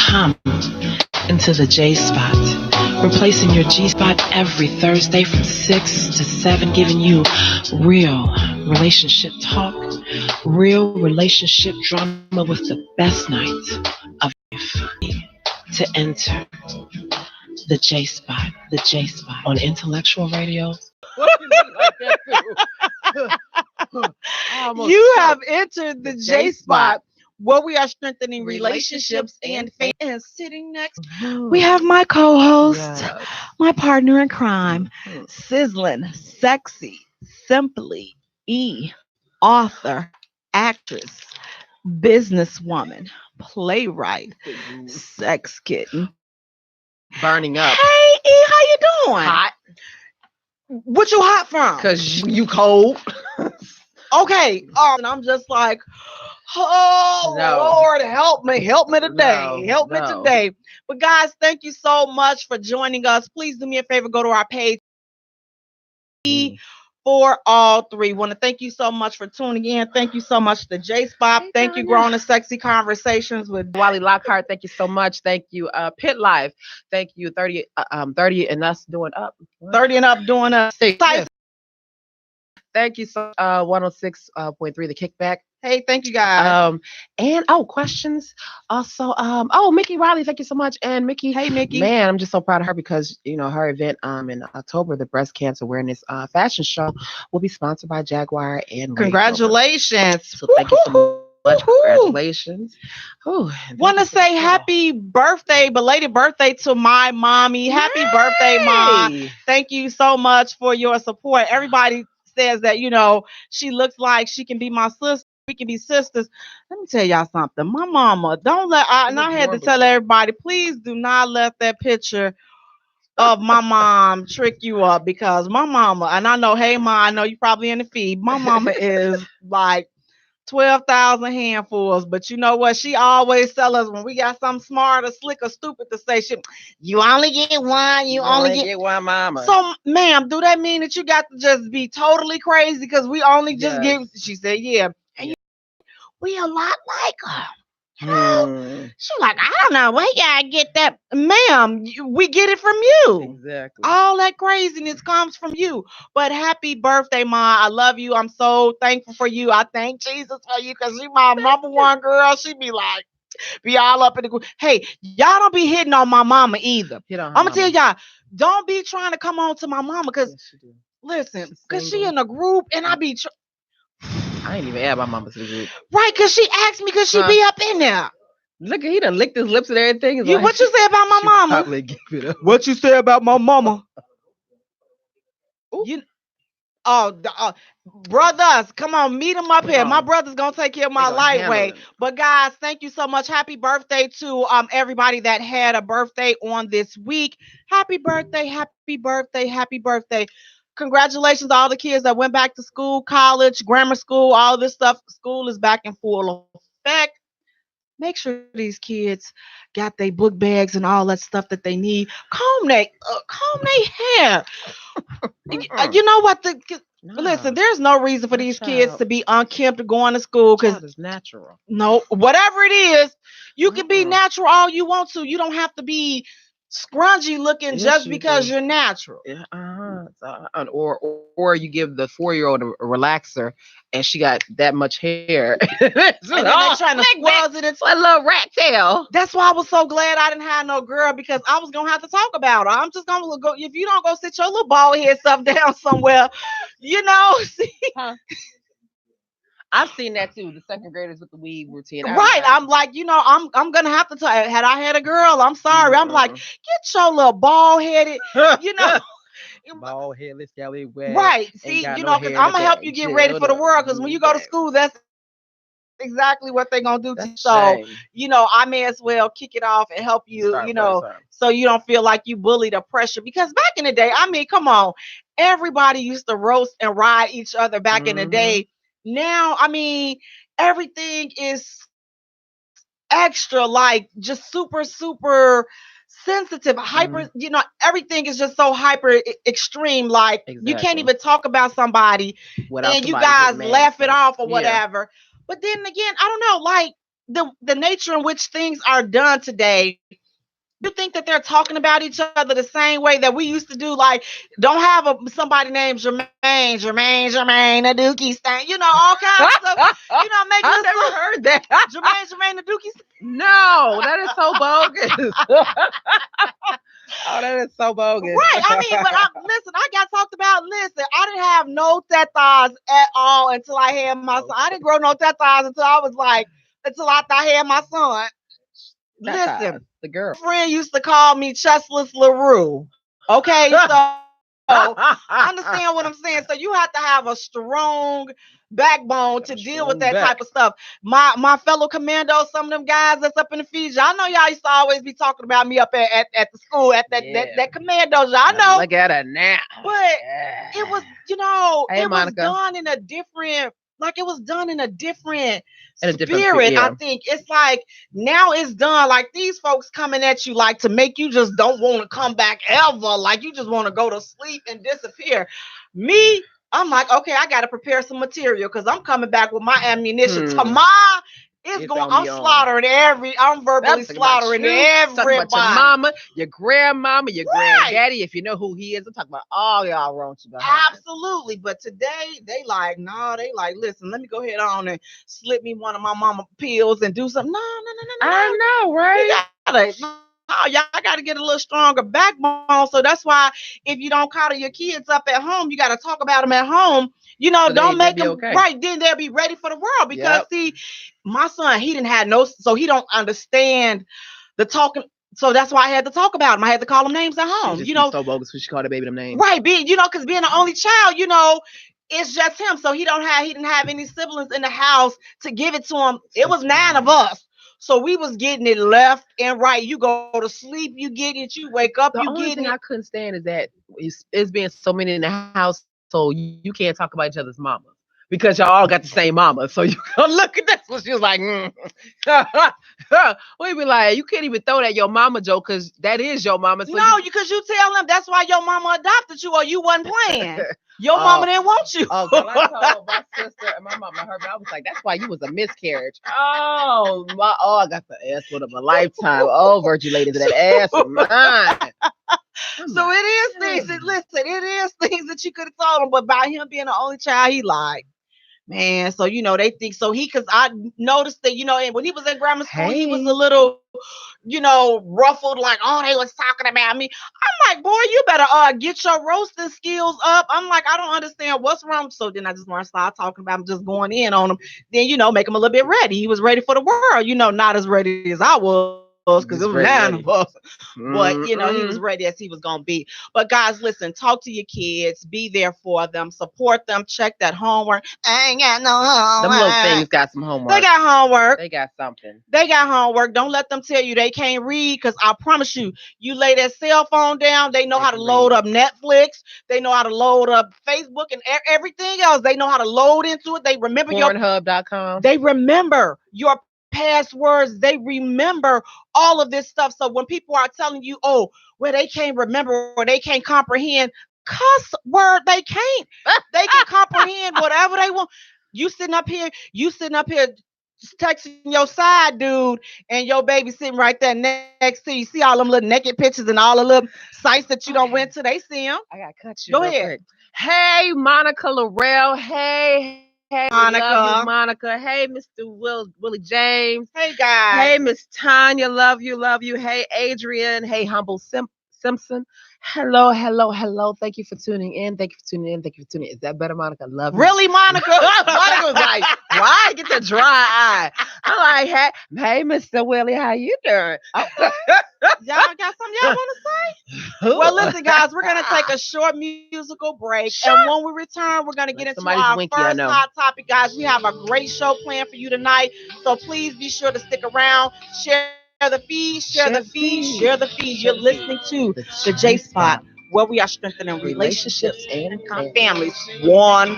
come into the J Spot, replacing your G Spot every Thursday from 6 to 7, giving you real relationship talk, real relationship drama with the best night of life. To enter the J Spot on Intellectual Radio. You have entered the J Spot, where we are strengthening relationships and faith. And sitting next, we have my co-host, my partner in crime, sizzling, sexy, simply author, actress, businesswoman, playwright, sex kitten, burning up. Hey, E, how you doing? Hot. What you hot from? Because you cold. Okay. And I'm just like, oh, no. Lord, help me today. But guys, thank you so much for joining us. Please do me a favor, go to our page. For all three. Want to thank you so much for tuning in. Thank you so much to J Spot. Thank you, Grown and Sexy Conversations with Wally Lockhart. Thank you so much. Thank you, Pit Life. Thank you, 30 and us doing up. 30 and up doing up. Yes. Thank you so 106.3 The Kickback. Hey, thank you guys. And questions. Also, Mickey Riley, thank you so much. And Mickey, hey Mickey. Man, I'm just so proud of her because her event in October, the breast cancer awareness fashion show, will be sponsored by Jaguar and congratulations. So thank you so much. Congratulations. Want to say happy birthday, belated birthday to my mommy. Happy birthday, Mom. Thank you so much for your support. Everybody says that, she looks like she can be my sister. We can be sisters. Let me tell y'all something. My mama, I had to tell everybody, please do not let that picture of my mom trick you up, because my mama, and I know, hey, Ma, I know you probably in the feed. My mama is like 12,000 handfuls, but you know what? She always tell us when we got something smart or slick or stupid to say, you only get one, you only get one, mama. So, ma'am, do that mean that you got to just be totally crazy because we only just get? She said, yeah. And we a lot like her. She's like, I don't know where y'all get that. Ma'am, we get it from you. Exactly. All that craziness comes from you. But happy birthday, Ma. I love you. I'm so thankful for you. I thank Jesus for you because she my number one girl. She be like, be all up in the group. Hey, y'all don't be hitting on my mama either. I'm going to tell y'all, don't be trying to come on to my mama because, listen, because she in a group and I be... I ain't even add my mama to the group. Right, because she asked me because she be up in there. Look, he done licked his lips and everything. What you say about my mama? Probably give it up. What you say about my mama? Brothers, come on, meet them up here. My brother's gonna take care of my lightweight. But guys, thank you so much. Happy birthday to everybody that had a birthday on this week. Happy birthday, happy birthday, happy birthday. Congratulations to all the kids that went back to school, college, grammar school, all this stuff. School is back in full effect. Make sure these kids got their book bags and all that stuff that they need. Comb their hair. You know what? Listen, there's no reason for these kids to be unkempt going to school because it's natural. No, whatever it is, you can be natural all you want to. You don't have to be scrungy looking just because you're natural. Or you give the 4-year-old a relaxer and she got that much hair. And then they're trying to squeeze it into a little rat tail. That's why I was so glad I didn't have no girl, because I was gonna have to talk about her. I'm just gonna go, if you don't go sit your little bald head stuff down somewhere, see. I've seen that too. The second graders with the weave routine. Right. I'm like, I'm gonna have to tell. Had I had a girl, I'm sorry. I'm like, get your little bald headed, bald headless scallywag. Right. See, because I'm gonna help you get ready for the world. Because when you go to school, that's exactly what they're gonna do to you. So, I may as well kick it off and help you, so you don't feel like you bullied or pressure. Because back in the day, I mean, come on, everybody used to roast and ride each other back in the day. Now, I mean, everything is extra, like just super, super sensitive, hyper, everything is just so hyper extreme. Like you can't even talk about somebody and you guys laugh it off or whatever. But then again, I don't know, like the nature in which things are done today, you think that they're talking about each other the same way that we used to do? Like, don't have somebody named Jermaine, the Dookie Stain, all kinds of stuff. Make I never heard that. Jermaine, the Dookie Stain. No, that is so bogus. Oh, that is so bogus. Right. I mean, but listen, I got talked about. Listen, I didn't have no tetas at all until I had my son. I didn't grow no tetas until I had my son. Listen, the girl. My friend used to call me Chestless LaRue. Okay, so understand what I'm saying. So you have to have a strong backbone to deal with that type of stuff. My fellow commandos, some of them guys that's up in the Fiji, I know y'all used to always be talking about me up at the school at that commandos. I know. Look at her now. But it was, hey, it Monica. was done in a different. Like it was done in a different spirit. I think it's like now it's done. Like these folks coming at you like to make you just don't want to come back ever. Like you just want to go to sleep and disappear. Me, I'm like, okay, I got to prepare some material because I'm coming back with my ammunition. Tomorrow, I'm verbally slaughtering everybody. About your mama, your grandmama, your granddaddy. If you know who he is, I'm talking about all y'all wrong. Absolutely. But today, they like, listen, let me go ahead on and slip me one of my mama pills and do something. No. I know, right? Y'all got to get a little stronger backbone. So that's why if you don't coddle your kids up at home, you got to talk about them at home. So don't make them right. Then they'll be ready for the world because see, my son, he didn't have so he don't understand the talking. So that's why I had to talk about him. I had to call him names at home. So bogus when she called the baby them names. Right, because being the only child, it's just him. So he didn't have any siblings in the house to give it to him. It was 9 of us. So we was getting it left and right. You go to sleep, you get it. You wake up, you get it. The only thing I couldn't stand is that it's being so many in the house, so you can't talk about each other's mama because y'all all got the same mama. So you gonna look at that. So she was like, we be like, you can't even throw that your mama joke because that is your mama. So because you tell them that's why your mama adopted you or you wasn't playing. Your mama didn't want you. Oh, girl, I told my sister and my mama heard me. I was like, that's why you was a miscarriage. I got the ass one of a lifetime. Oh, Virgil lady to that ass of mine. So it is things. It is things that you could have told him, but by him being the only child, he like, man. So they think so. Because I noticed that and when he was in grammar school, he was a little, ruffled. Like, oh, they was talking about me. I'm like, boy, you better get your roasting skills up. I'm like, I don't understand what's wrong. So then I just want to start talking about him, just going in on him. Then make him a little bit ready. He was ready for the world. Not as ready as I was. Because it was 9 of us, but he was ready as he was gonna be. But guys, listen, talk to your kids, be there for them, support them, check that homework. I ain't got no homework. Them little things got some homework. They got homework. They got something. They got homework. Don't let them tell you they can't read, because I promise you, you lay that cell phone down, they know how to load up Netflix, they know how to load up Facebook and everything else. They know how to load into it. They remember Pornhub.com. They remember your passwords. They remember all of this stuff. So when people are telling you, they can't remember or they can't comprehend, cuss word, they can't. They can comprehend whatever they want. You sitting up here texting your side dude and your baby sitting right there next to you. See all them little naked pictures and all the little sites that you don't went to. They see them. I got to cut you. Go ahead. Quick. Hey, Monica Laurel. Hey, Monica. Love you, Monica. Hey, Mr. Willie James. Hey, guys. Hey, Miss Tanya. Love you. Hey, Adrian. Hey, Humble Simpson. Hello. Thank you for tuning in. Is that better, Monica? Love you. Really, Monica? Monica was like, why get the dry eye? I'm like, hey, Mr. Willie, how you doing? Y'all got something y'all want to say? Well, listen, guys, we're going to take a short musical break. And when we return, we're going to get into our first hot topic, guys. We have a great show planned for you tonight. So please be sure to stick around. Share the feed. You're listening to the J Spot, where we are strengthening relationships and families one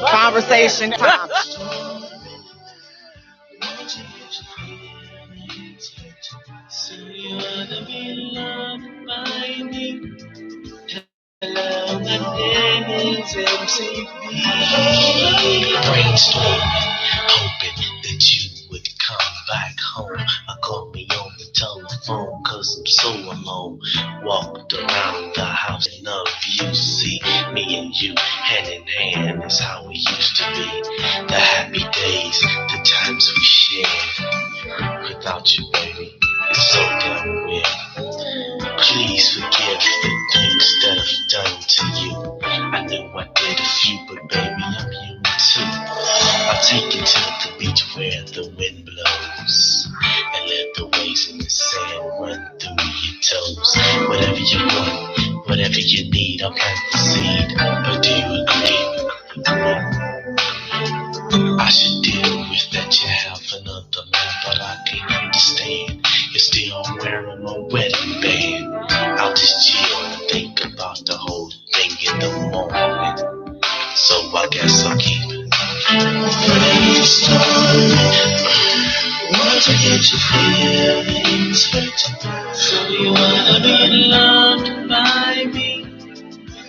conversation time. So you wanna be loved by me? Hello, my name is MCB. Brainstorming, hoping that you would come by. phone cause I'm so alone. Walked around the house and of you see me and you hand in hand is how we used to be. The happy days, the times we shared. Without you, baby, it's so damn weird. Please forgive the things that I've done to you. I know I did a few, but baby, I'm human too. I'll take you to the beach where the wind blows and let the waves in the sand run through your toes. Whatever you want, whatever you need, I'll plant the seed. But do you agree? I should deal with that you have another man, but I can't understand. You're still wearing a wedding band. I'll just chill and think about the whole thing in the morning. So I guess I'll keep it. Want to get your feelings hurt. So you wanna be loved by me.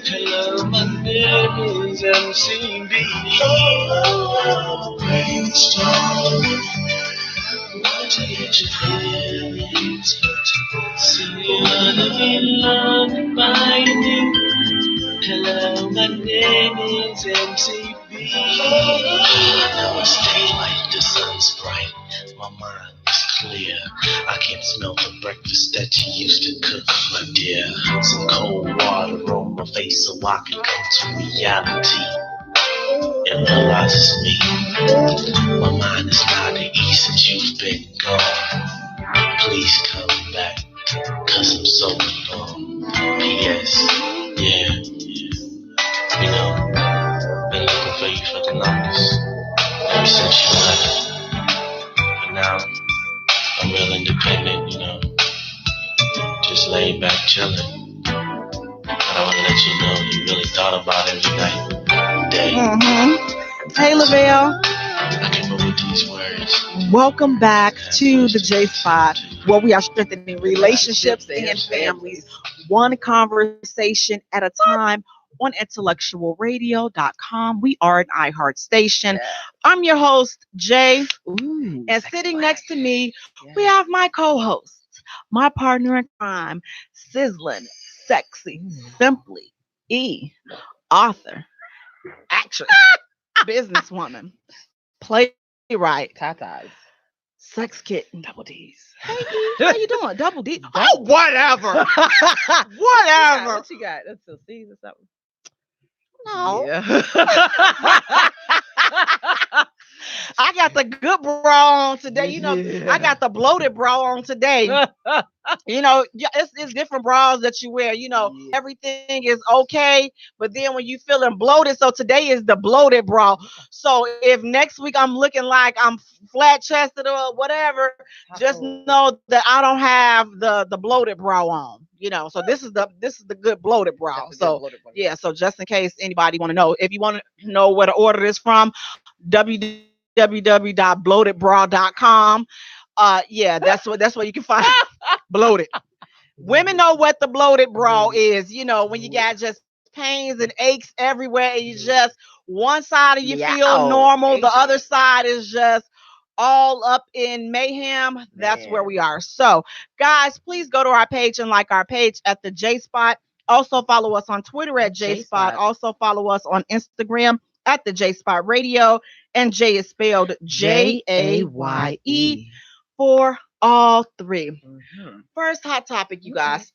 Hello, my name is MCB. Brainstorm. Want to get your feelings hurt. So you wanna be loved by me. Hello, my name is MCB. Now it's daylight, the sun's bright. My mind is clear. I can smell the breakfast that you used to cook, my dear. Some cold water on my face so I can come to reality and realize it's me. My mind is not at ease since you've been gone. Please come back, cause I'm so alone. P.S. Yeah. You know, been looking for you for the longest. Ever since you left. But now, I'm real independent, you know. Just laid back chilling. But I wanna let you know you really thought about every night, day. Hey, Lavelle. I can remember these words. Welcome back to the J Spot, where we are strengthening relationships and families, one conversation at a time on IntellectualRadio.com. We are an iHeart station. I'm your host, Jay. And sitting next to me, we have my co-host, my partner in crime, sizzling, sexy, simply E, author, actress, businesswoman, playwright, Tatas. sex kitten. Double D's. Hey, E, how you doing? Double D. Oh, whatever. Whatever. What you got? That's still C's or something. No. Yeah. I got the good bra on today. You know, I got the bloated bra on today. You know, it's different bras that you wear. You know, everything is okay, but then when you feeling bloated, so today is the bloated bra. So if next week I'm looking like I'm flat chested or whatever, just know that I don't have the bloated bra on. You know, so this is the good bloated bra. So yeah, so just in case anybody want to know, if you want to know where to order this from, www.bloatedbra.com. Yeah, that's where you can find bloated. Women know what the bloated bra is. You know, when you got just pains and aches everywhere, and you just one side of you feel normal, the other side is just all up in mayhem. That's where we are. So, guys, please go to our page and like our page at the J Spot. Also follow us on Twitter at J Spot. Also follow us on Instagram at the J Spot Radio. And Jay is spelled Jaye for all three. First hot topic, you guys.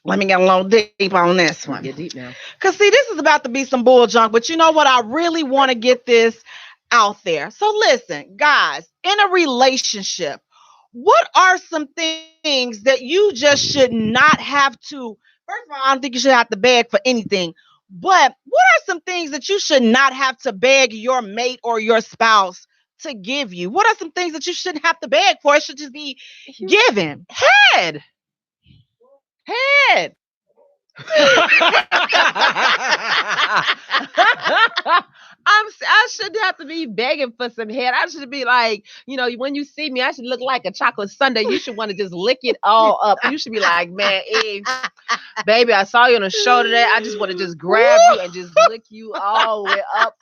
Let me get a little deep on this one. Get deep now. Because, see, this is about to be some bull junk, but you know what? I really want to get this out there. So listen, guys, in a relationship, what are some things that you just should not have to, first of all, I don't think you should have to beg for anything, but what are some things that you should not have to beg your mate or your spouse to give you? What are some things that you shouldn't have to beg for? It should just be given. Head. I shouldn't have to be begging for some head. I should be like, you know, when you see me, I should look like a chocolate sundae. You should want to just lick it all up. You should be like, man, Baby, I saw you on a show today. I just want to just grab you and just lick you all the way up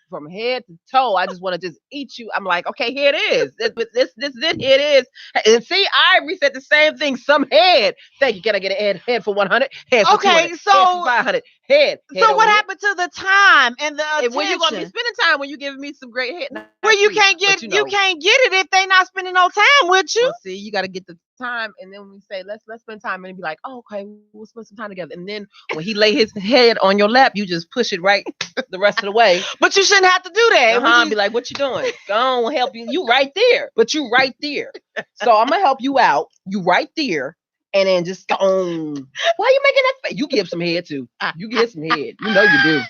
from head to toe. I just want to just eat you. I'm like, okay, here it is. This is it. Here it is. And see, Ivory said the same thing. Some head. Thank you. Can I get a head for 100? Head for 200. Head for 500. Head. So what happened to the time and the attention? When you gonna be spending time when you giving me some great head? Where you can't get you can't get it if they not spending no time with you. Well, see, you got to get the time, and then we say let's spend time, and be like, oh, okay, we'll spend some time together. And then when he lay his head on your lap, you just push it right the rest of the way. But you shouldn't have to do that. Be like, what you doing? Go on, help you. You right there, but you right there. So I'm gonna help you out. You right there. And then just go on. Why are you making that face? You give some head too. You get some head. You know you do.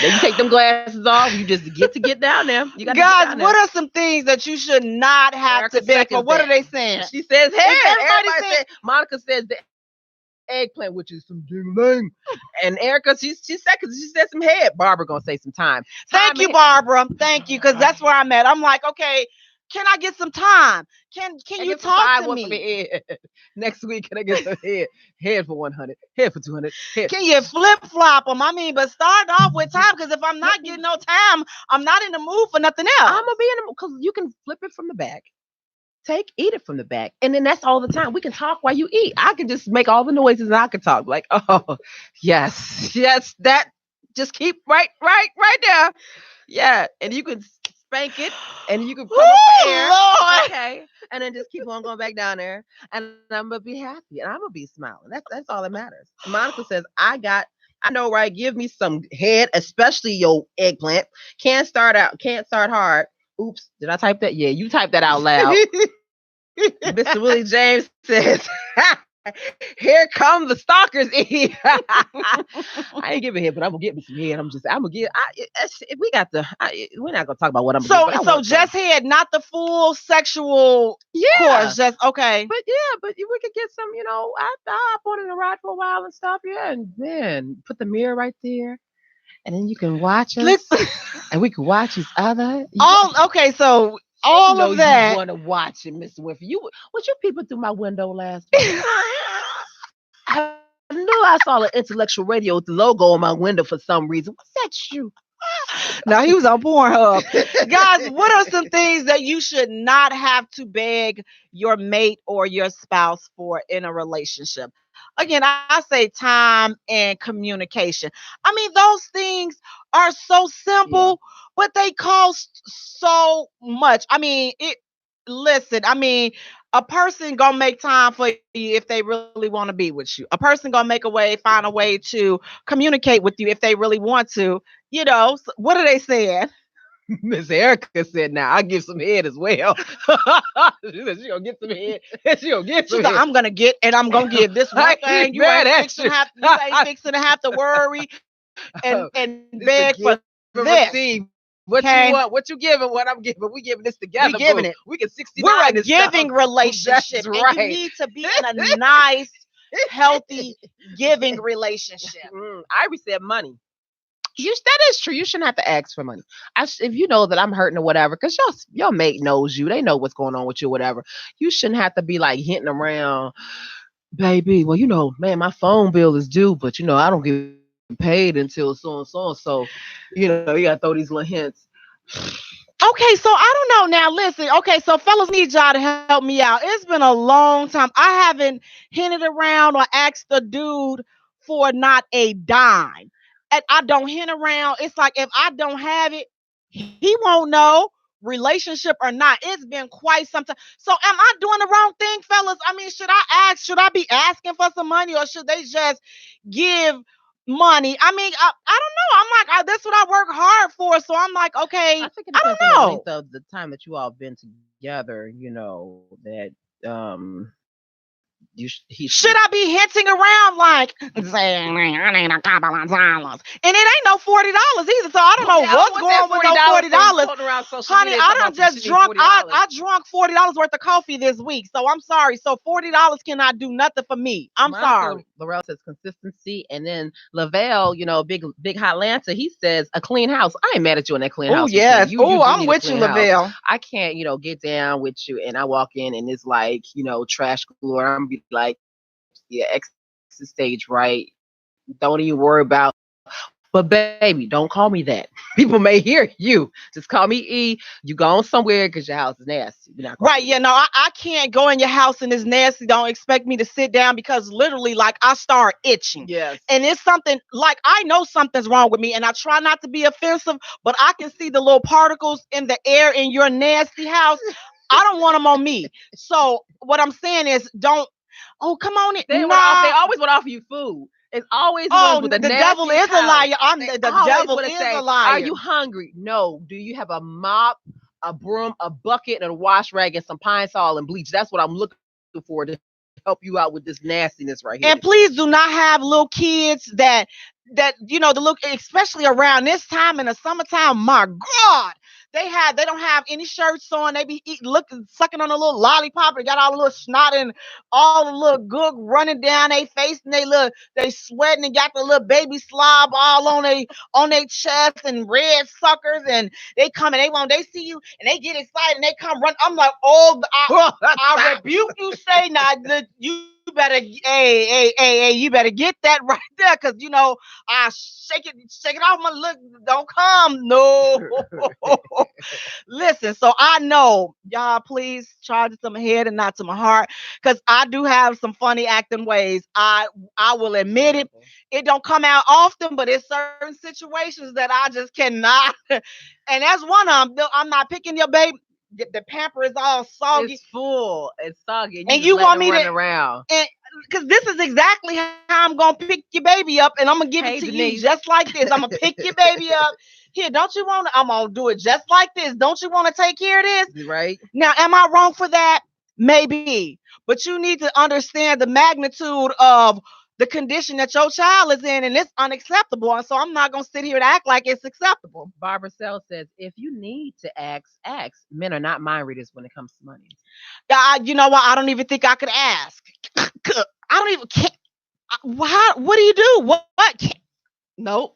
Then you take them glasses off. You just get down there. You got guys, what are some things that you should not have to beg for? What are they saying? She says head. Everybody said. Monica says the eggplant, which is some ding-a-ling. And Erica, she said some head. Barbara gonna say some time. Thank you, Barbara. Thank you, because that's where I'm at. I'm like, okay. Can I get some time? Can you talk to me? Next week, can I get some head? Head for 100, head for 200. Head. Can you flip flop them? I mean, but start off with time, because if I'm not getting no time, I'm not in the mood for nothing else. I'm gonna be in the mood because you can flip it from the back. Eat it from the back, and then that's all the time. We can talk while you eat. I can just make all the noises, and I can talk like, oh, yes, that. Just keep right there. Yeah, and you can spank it, and you can come up there. Lord. Okay, and then just keep on going back down there, and I'm gonna be happy, and I'm gonna be smiling. That's all that matters. Monica says, I know, right? Give me some head, especially your eggplant. Can't start hard. Oops, did I type that? Yeah, you typed that out loud. Mr. Willie James says, here come the stalkers. I ain't giving head, but I'm gonna get me some head. I'm gonna get. We're not gonna talk about what I'm. So just head, not the full sexual course. Just okay. But we could get some. I hop on in the ride for a while and stuff. Yeah, and then put the mirror right there, and then you can watch us, and we can watch each other. Okay, so. All of that. You want to watch it, Mr. Winfrey. Was you peeping through my window last week? I knew I saw an Intellectual Radio logo on my window for some reason. What's that you? No, he was on Pornhub. Guys, what are some things that you should not have to beg your mate or your spouse for in a relationship? Again, I say time and communication. I mean, those things are so simple, but they cost so much. I mean, a person gonna make time for you if they really want to be with you. A person gonna find a way to communicate with you if they really want to. So what are they saying? Miss Erica said, now I'll give some head as well. She said she gonna get some head. She gonna get some head. I'm gonna get and I'm gonna give this one thing. You ain't fixing to have to worry and beg for this. What you want? What you giving? What I'm giving? We giving this together. We giving it. We can 69. We're a giving relationship. That's right. And you need to be in a nice, healthy, giving relationship. Ivory said money. That is true. You shouldn't have to ask for money. If you know that I'm hurting or whatever, because your mate knows you. They know what's going on with you or whatever. You shouldn't have to be like hinting around, baby. Well, man, my phone bill is due, but I don't get paid until so and so and so. You gotta throw these little hints. Okay, so I don't know now. Listen, okay, so fellas, need y'all to help me out. It's been a long time. I haven't hinted around or asked the dude for not a dime. And I don't hint around. It's like if I don't have it, he won't know, relationship or not. It's been quite some time. So am I doing the wrong thing, fellas? I mean, should I be asking for some money, or should they just give money? I mean, I don't know. I'm like, that's what I work hard for. So I'm like, okay, I think it depends on the length of the time that you all have been together, that should I be hinting around like saying I need a couple of dollars, and it ain't no $40 either, so I don't know what's going on with no $40. Honey, I done just drunk. I drunk $40 worth of coffee this week, so I'm sorry. So $40 cannot do nothing for me. I'm sorry. Laurel says consistency, and then Lavelle, big hot Lanta, he says a clean house. I ain't mad at you on that clean house. Oh yes. I'm with you, Lavelle. I can't, get down with you, and I walk in and it's like, trash galore. I'm be like, yeah, exit stage right. Don't even worry about. But baby, don't call me that. People may hear you. Just call me E. You going somewhere because your house is nasty. You're not Right, yeah, no, I can't go in your house and it's nasty. Don't expect me to sit down because literally, like, I start itching. Yes. And it's something like I know something's wrong with me, and I try not to be offensive, but I can see the little particles in the air in your nasty house. I don't want them on me. So what I'm saying is, don't. Oh, come on in. They always want to offer you food. It's always Oh, ones with a the nasty devil is a house. liar. They The always devil wanna is say, a liar. Are you hungry? No. Do you have a mop, a broom, a bucket, and a wash rag, and some Pine Sol and bleach? That's what I'm looking for to help you out with this nastiness right here. And please do not have little kids that the look, especially around this time in the summertime. My God, they don't have any shirts on. They be eating, looking, sucking on a little lollipop. They got all the little snot and all the little gook running down their face, and they sweating and got the little baby slob all on their chest and red suckers. And they come and they see you and they get excited and they come run. I'm like, oh, I rebuke you, say now, you better, hey, you better get that right there, because I shake it off my look. Don't come, no. Listen, so I know y'all, please charge it to my head and not to my heart, because I do have some funny acting ways. I will admit it. It don't come out often, but it's certain situations that I just cannot. And that's one of them. I'm not picking your baby. The pamper is all soggy. It's full. It's soggy. And you want me to run around. Because this is exactly how I'm gonna pick your baby up, and I'm gonna give it to you just like this. I'm gonna pick your baby up. Here, don't you want to? I'm gonna do it just like this. Don't you want to take care of this? Right. Now, am I wrong for that? Maybe. But you need to understand the magnitude of the condition that your child is in, and it's unacceptable. And so I'm not gonna sit here and act like it's acceptable. Barbara Sell says, if you need to ask. Men are not mind readers when it comes to money. You know what? I don't even think I could ask. I don't even care. What do you do? What? Nope.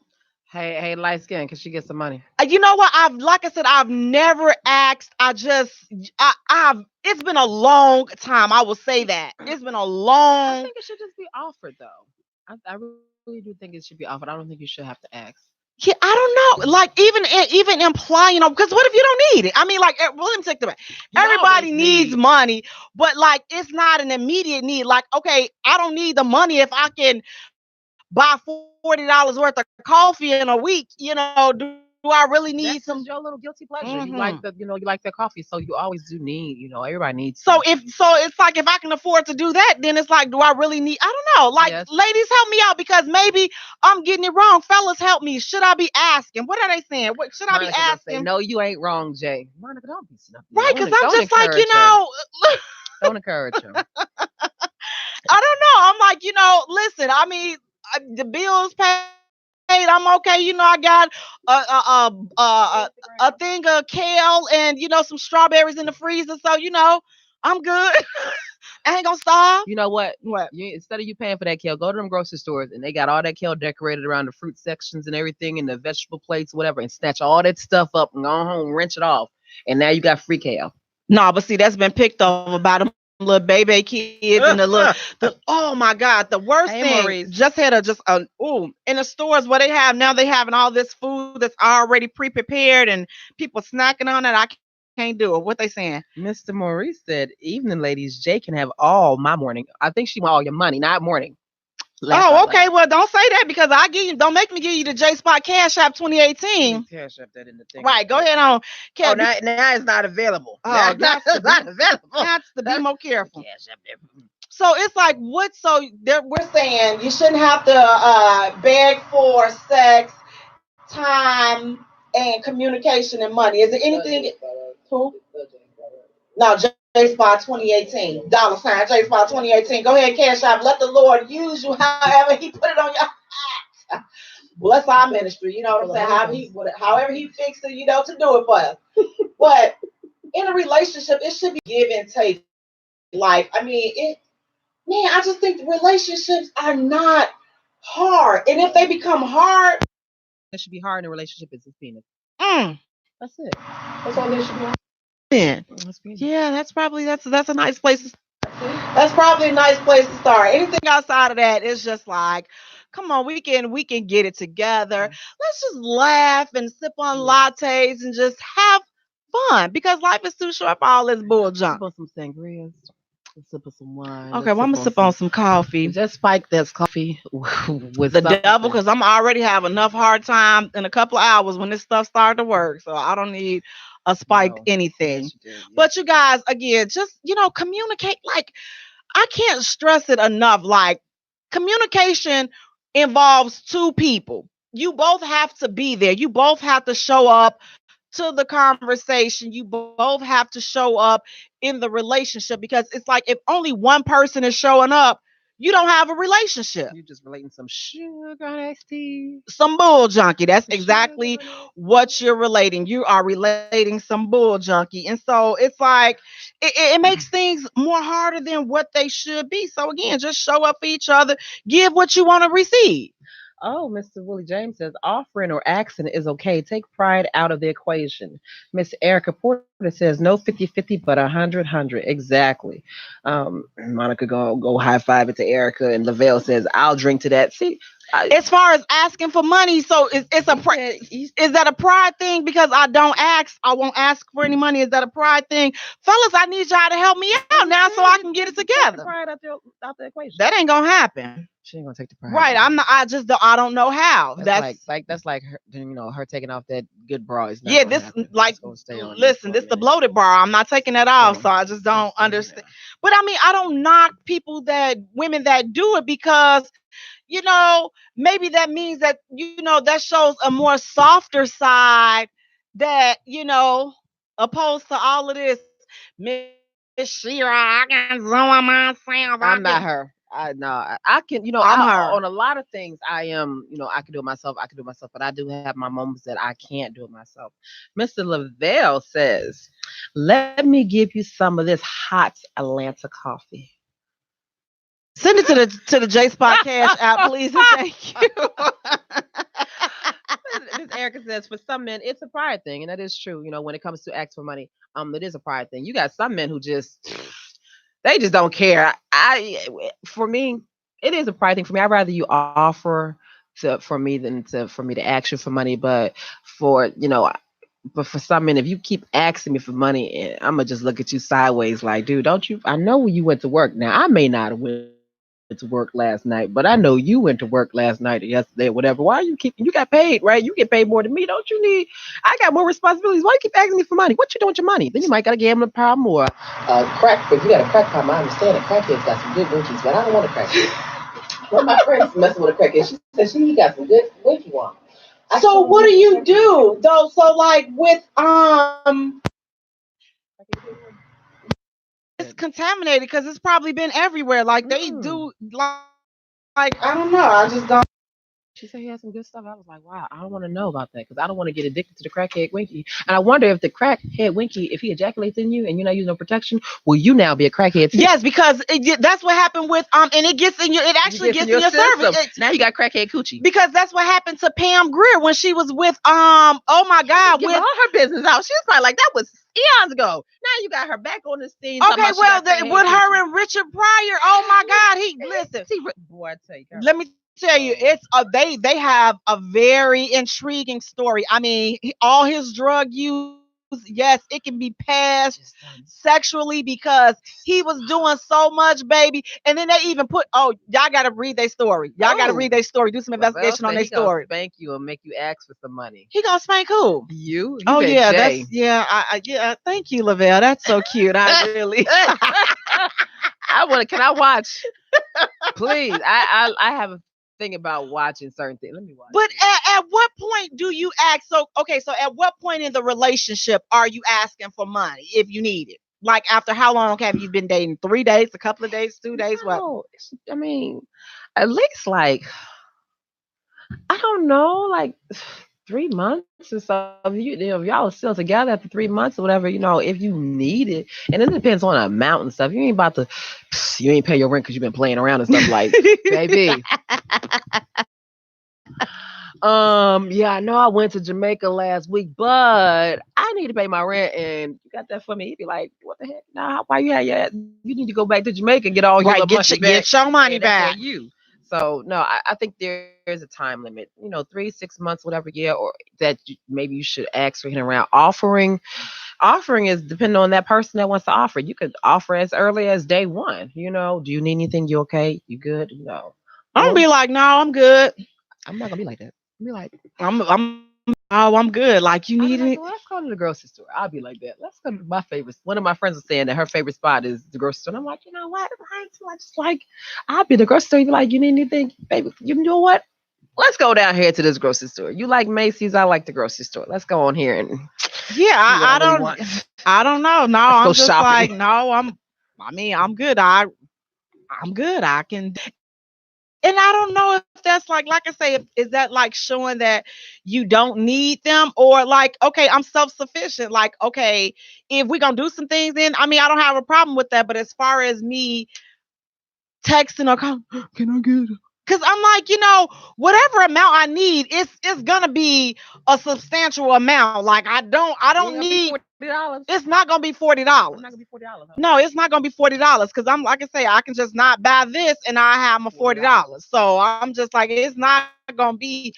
Hey, light skin, can she get some money? You know what? Like I said, I've never asked. It's been a long time. I will say that. It's been a long. I think it should just be offered, though. I really do think it should be offered. I don't think you should have to ask. Yeah, I don't know. Like even implying, because what if you don't need it? I mean, like, let me take the back. Everybody needs money, but like, it's not an immediate need. Like, okay, I don't need the money if I can buy $40 worth of coffee in a week. Do I really need some? Your little guilty pleasure. Mm-hmm. You like the coffee, so you always do need. Everybody needs. So it's like, if I can afford to do that, then it's like, do I really need? I don't know. Like, ladies, help me out, because maybe I'm getting it wrong. Fellas, help me. Should I be asking? What are they saying? What should I be asking? Say, no, you ain't wrong, Jay. Monica, don't be snuffy. Right, because I'm just like, don't encourage him. I don't know. I'm like, listen. I mean, the bills paid. I'm okay. I got a thing of kale and some strawberries in the freezer, so I'm good. I ain't gonna starve. You know what? What? Instead of you paying for that kale, go to them grocery stores, and they got all that kale decorated around the fruit sections and everything, and the vegetable plates, whatever, and snatch all that stuff up and go home and wrench it off, and now you got free kale. No, but see, that's been picked over by them little baby kids and oh my God, the worst thing. Maurice. Just had in the stores where they having all this food that's already pre-prepared and people snacking on it. I can't do it. What they saying? Mr. Maurice said, "Evening, ladies. Jay can have all my morning. I think she want all your money, not morning." Okay. Well, don't say that, because don't make me give you the J Spot Cash App 2018. Cash App that in the thing. Right. Go ahead on. Now it's not available. Oh, that's not available. That's to be more careful. Cash App there. So it's like, what? So we're saying you shouldn't have to beg for sex, time, and communication and money. Is there anything? Who? No, J-Spot 2018. $sign J-Spot 2018. Go ahead, Cash App. Let the Lord use you however He put it on your heart. Bless our ministry. You know what I'm saying? However He fixed it, to do it for us. But in a relationship, it should be give and take. Like, I mean, I just think relationships are not hard. And if they become hard, it should be hard in a relationship is his penis. That's it. That's all they should be. Yeah, that's a nice place to start. That's probably a nice place to start. Anything outside of that is just like, come on, we can get it together. Let's just laugh and sip on lattes and just have fun because life is too short for all this bull junk. Sip on some sangrias. Sip on some wine. Okay, well, I'm gonna sip on some coffee. Just spike this coffee with the devil because I'm already have enough hard time in a couple of hours when this stuff started to work. So I don't need a spiked anything. Yes, you do, yeah. But you guys, again, just communicate. Like, I can't stress it enough. Like, communication involves two people. You both have to be there. You both have to show up to the conversation. You both have to show up in the relationship because it's like if only one person is showing up, you don't have a relationship. You're just relating some sugar iced tea. Some bull junkie. That's exactly what you're relating. You are relating some bull junkie. And so it's like, it makes things more harder than what they should be. So again, just show up for each other. Give what you want to receive. Oh, Mr. Willie James says offering or asking is okay. Take pride out of the equation. Miss Erica Porter says no 50-50, but 100-100. Exactly. Monica go high five it to Erica, and Lavelle says I'll drink to that. See, as far as asking for money, so is that a pride thing? Because I don't ask, I won't ask for any money. Is that a pride thing, fellas? I need y'all to help me out now so I can get it together. Take pride out the equation. That ain't gonna happen. She ain't gonna take the pride. Right. I'm not. I don't know how. That's like her, her taking off that good bra. Yeah. This like listen. This the bloated bra. I'm not taking that off. So I just don't understand. But I mean, I don't knock women that do it because maybe that means that that shows a more softer side that opposed to all of this. Miss Shira, I can zoom myself. I'm not her. I can, I'm her. On a lot of things I am, I can do it myself. But I do have my moments that I can't do it myself. Mr. Lavelle says, let me give you some of this hot Atlanta coffee. Send it to the J Spot Cash app, please, and thank you. Miss Erica says, for some men, it's a pride thing, and that is true. When it comes to ask for money, it is a pride thing. You got some men who they just don't care. For me, it is a pride thing. For me, I'd rather you offer for me than for me to ask you for money. But for some men, if you keep asking me for money, I'm gonna just look at you sideways, like, dude, don't you? I know you went to work. Now I may not have went to work last night, but I know you went to work last night or yesterday or whatever. Why are you you got paid, right? You get paid more than me. Don't you need? I got more responsibilities. Why you keep asking me for money? What you doing with your money? Then you might got to give him a pound more. Crack, if you got a crack pipe, I understand a crackhead's got some good winkies, but I don't want a crackhead. One of my friends messing with a crackhead. She said he got some good winky one. So what do you do though? So like with it's contaminated because it's probably been everywhere. Like they do, like I don't know. I just don't. She said he had some good stuff. I was like, wow, I don't want to know about that because I don't want to get addicted to the crackhead winky. And I wonder if the crackhead winky, if he ejaculates in you and you're not using no protection, will you now be a crackhead too? Yes, because that's what happened with and it gets in your. It actually gets in your cervix. Now you got crackhead coochie. Because that's what happened to Pam Grier when she was with oh my God, with all her business out. She was probably like that was eons ago. Now you got her back on the scene. Okay, well, with her and Richard Pryor. Oh my God, boy, I tell you. Let me tell you, it's they have a very intriguing story. I mean, all his drug use, yes, it can be passed sexually because he was doing so much, baby. And then they even put, y'all gotta read their story. Y'all gotta read their story. Do some investigation on their story. Spank you and make you ask for some money. He gonna spank who? You oh yeah, Jaye. Yeah. Thank you, Lavelle. That's so cute. I really. Can I watch? Please, I have a thing about watching certain things. Let me watch. But at what point do you ask? So at what point in the relationship are you asking for money if you need it? Like after how long have you been dating? 3 days, a couple of days, 2 days? What? I mean, at least like I don't know, like 3 months or so. If y'all are still together after 3 months or whatever, if you need it, and it depends on the amount and stuff. You ain't pay your rent because you've been playing around and stuff like, baby. Yeah, I know I went to Jamaica last week, but I need to pay my rent, and you got that for me. He'd be like, "What the heck? Nah, why you had your? You need to go back to Jamaica and get all your Right, little money back. get your money And that's on back. you." So no, I think there's a time limit. 3, 6 months, whatever year, or that maybe you should ask for him around offering is depending on that person that wants to offer. You could offer as early as day one. Do you need anything? You okay? You good? I'm gonna be like, no, I'm good. I'm not gonna be like that. I'll be like, I'm good. Like, you I'll be need like, it. well, let's go to the grocery store. I'll be like that. Let's go to my favorite. One of my friends was saying that her favorite spot is the grocery store. And I'm like, you know what? I ain't too much like, I'll be the grocery store. You be like, you need anything, baby? You know what? Let's go down here to this grocery store. You like Macy's? I like the grocery store. Let's go on here and Yeah, I I really don't want. I don't know. No, Let's go I'm just like, shopping. no, I'm good. I'm good. I can. And I don't know if that's like I say, is that like showing that you don't need them, or like, okay, I'm self sufficient. Like, okay, if we're gonna do some things, then I mean, I don't have a problem with that. But as far as me texting or calling, can I get it? Because I'm like, whatever amount I need, it's gonna be a substantial amount. Like, I don't need. $40. It's not gonna be $40. It's not gonna be $40. Huh? No, it's not gonna be $40 because I'm like I say, I can just not buy this and I have my $40. So I'm just like, it's not gonna be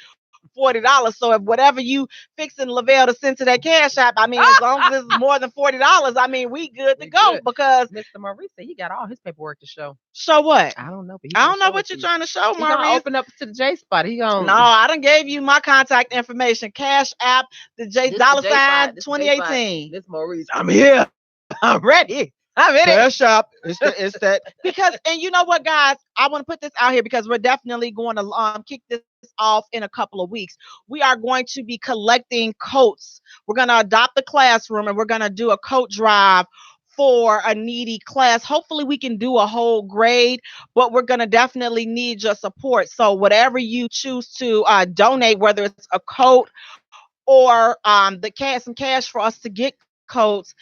$40. So if whatever you fixing Lavelle to send to that cash app, I mean, as long as it's more than $40, I mean, we good to go. Good. Because Mr. Maurice said he got all his paperwork to show. Show what? I don't know, but I don't know what you're trying to show, He's gonna Maurice. open up to the J spot. He gonna. No, I done gave you my contact information. Cash app, the J dollar sign 2018. This Maurice, I'm here. I'm ready. I'm in it. Cash app. It's that. Because, and you know what, guys? I want to put this out here because we're definitely going to kick this off in a couple of weeks. We are going to be collecting coats. We're going to adopt the classroom and we're going to do a coat drive for a needy class. Hopefully we can do a whole grade, but we're going to definitely need your support. So whatever you choose to donate, whether it's a coat or some cash for us to get coats,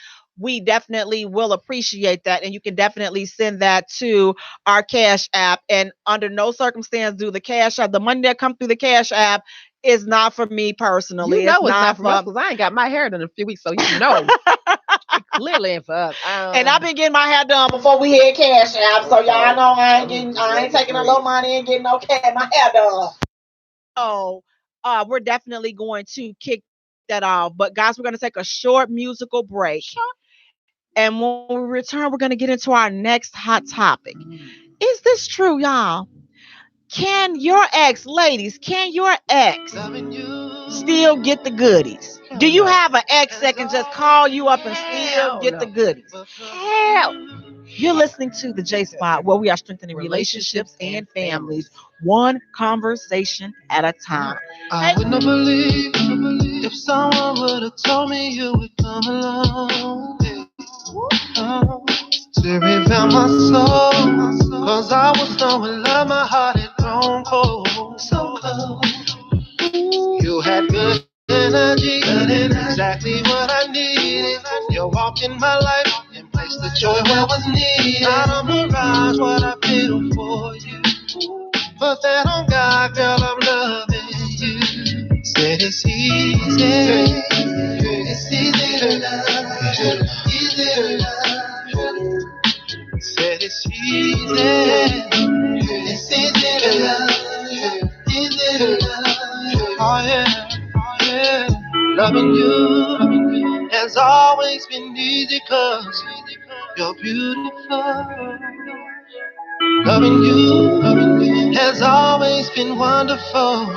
we definitely will appreciate that. And you can definitely send that to our cash app. And under no circumstance do the cash app, the money that comes through the cash app is not for me personally. You know it's not for us because I ain't got my hair done in a few weeks, so you know. It clearly ain't for us. And I've been getting my hair done before we had cash app, so y'all know I ain't taking a little money and getting my hair done. So we're definitely going to kick that off. But guys, we're going to take a short musical break. And when we return, we're going to get into our next hot topic. Is this true, y'all? Can your ex still get the goodies? Do you have an ex that can just call you up and still get the goodies? Hell. You're listening to the J Spot, where we are strengthening relationships and families, one conversation at a time. I would not believe if someone would have told me you would come along to reveal my soul, cause I was so in love, my heart had grown cold, so cold. You had good energy, exactly what I needed. You walked in my life and placed the joy where was needed. Not a mirage, what I feel for you. Put that on God, girl, I'm loving you. Said it's easy, it's easy to love, easy to love. Said it's easy, it's easy to love, easy to love. Oh yeah, yeah. Loving you has always been easy 'cause you're beautiful. Loving you has always been wonderful,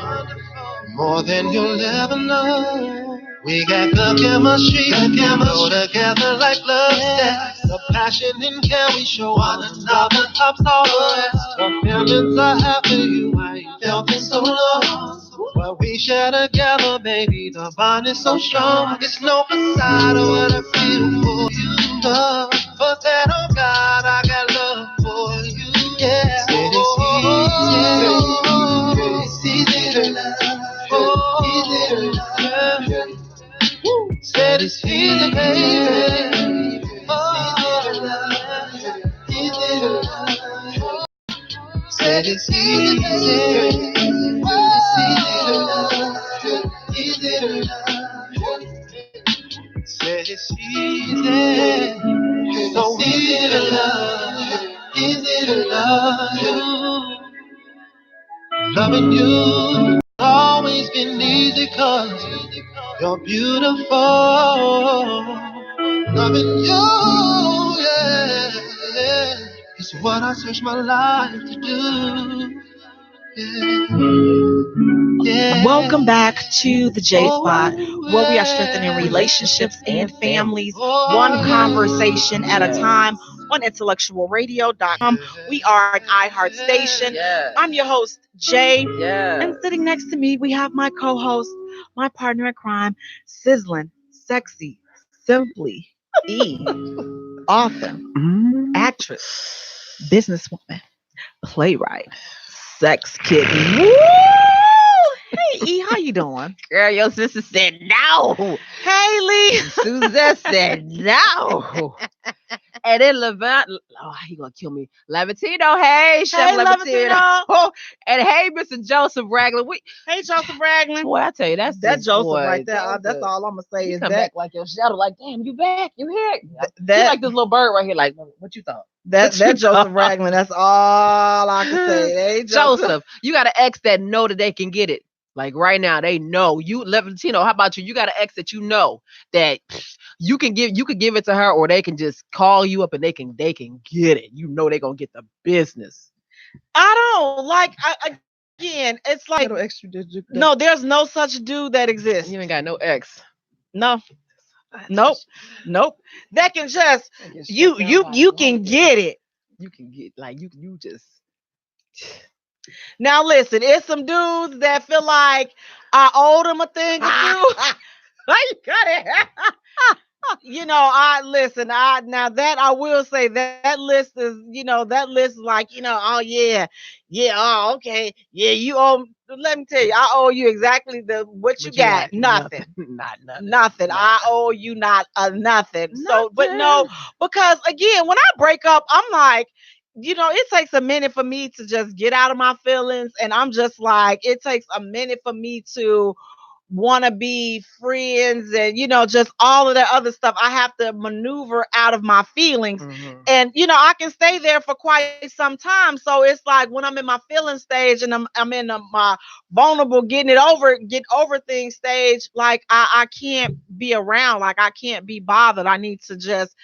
more than you'll ever know. We got the chemistry, go together like love stacks. The passion and care we show one another tops all the rest. The feelings I have for you, I ain't felt in so long. What we share together, baby, the bond is so strong. It's no facade of what I feel for you, love. But that, oh God, I got love for you, yeah. It's easy to love, easy to love. Said it's easy, baby. Easy to love. Said it's easy, it's easy to love. easy. So is it a love? Is it a love? Loving you always been easy 'cause you're beautiful. Loving you, yeah, yeah, is what I search my life to do. Yeah. Welcome back to the J Spot, where we are strengthening relationships and families, one conversation at a time on IntellectualRadio.com. We are an iHeart station. I'm your host, Jay. And sitting next to me, we have my co-host, my partner in crime, sizzling, sexy, simply E, author, actress, businesswoman, playwright, sex kitten. Woo! Hey E, how you doing? Girl, your sister said no. Haley. Suzette said no. And then Levant, oh, he gonna kill me. Levantino, hey, Chef Levantino. Oh, and hey, Mr. Joseph Ragland. Hey, Joseph Ragland. Boy, I tell you, that's that Joseph boy, right there. That's all I'm gonna say. You Is come that back like your shadow, like, damn, you back, you here. That like this little bird right here, like, what you thought? That Joseph Ragland. That's all I can say. Hey, Joseph, you got an ex that know that they can get it. Like right now, they know you. Levantino, how about you? You got an ex that you know that you could give it to her, or they can just call you up and they can get it. You know they're gonna get the business. I don't like. Again, it's like no, there's no such dude that exists. You ain't got no ex. No. Nope. That can just you can get it. You can get like you just. Now listen, it's some dudes that feel like I owe them a thing or two. You got it. You know, now that I will say that list is, that list is like, oh yeah, oh okay, yeah, you owe. Let me tell you, I owe you exactly what you got. Nothing. Nothing. I owe you not nothing. So, but no, because again, when I break up, I'm like, it takes a minute for me to just get out of my feelings, and I'm just like, it takes a minute for me to want to be friends and just all of that other stuff. I have to maneuver out of my feelings, and I can stay there for quite some time. So it's like when I'm in my feeling stage and I'm in my vulnerable get over things stage, like I can't be around, like I can't be bothered. I need to just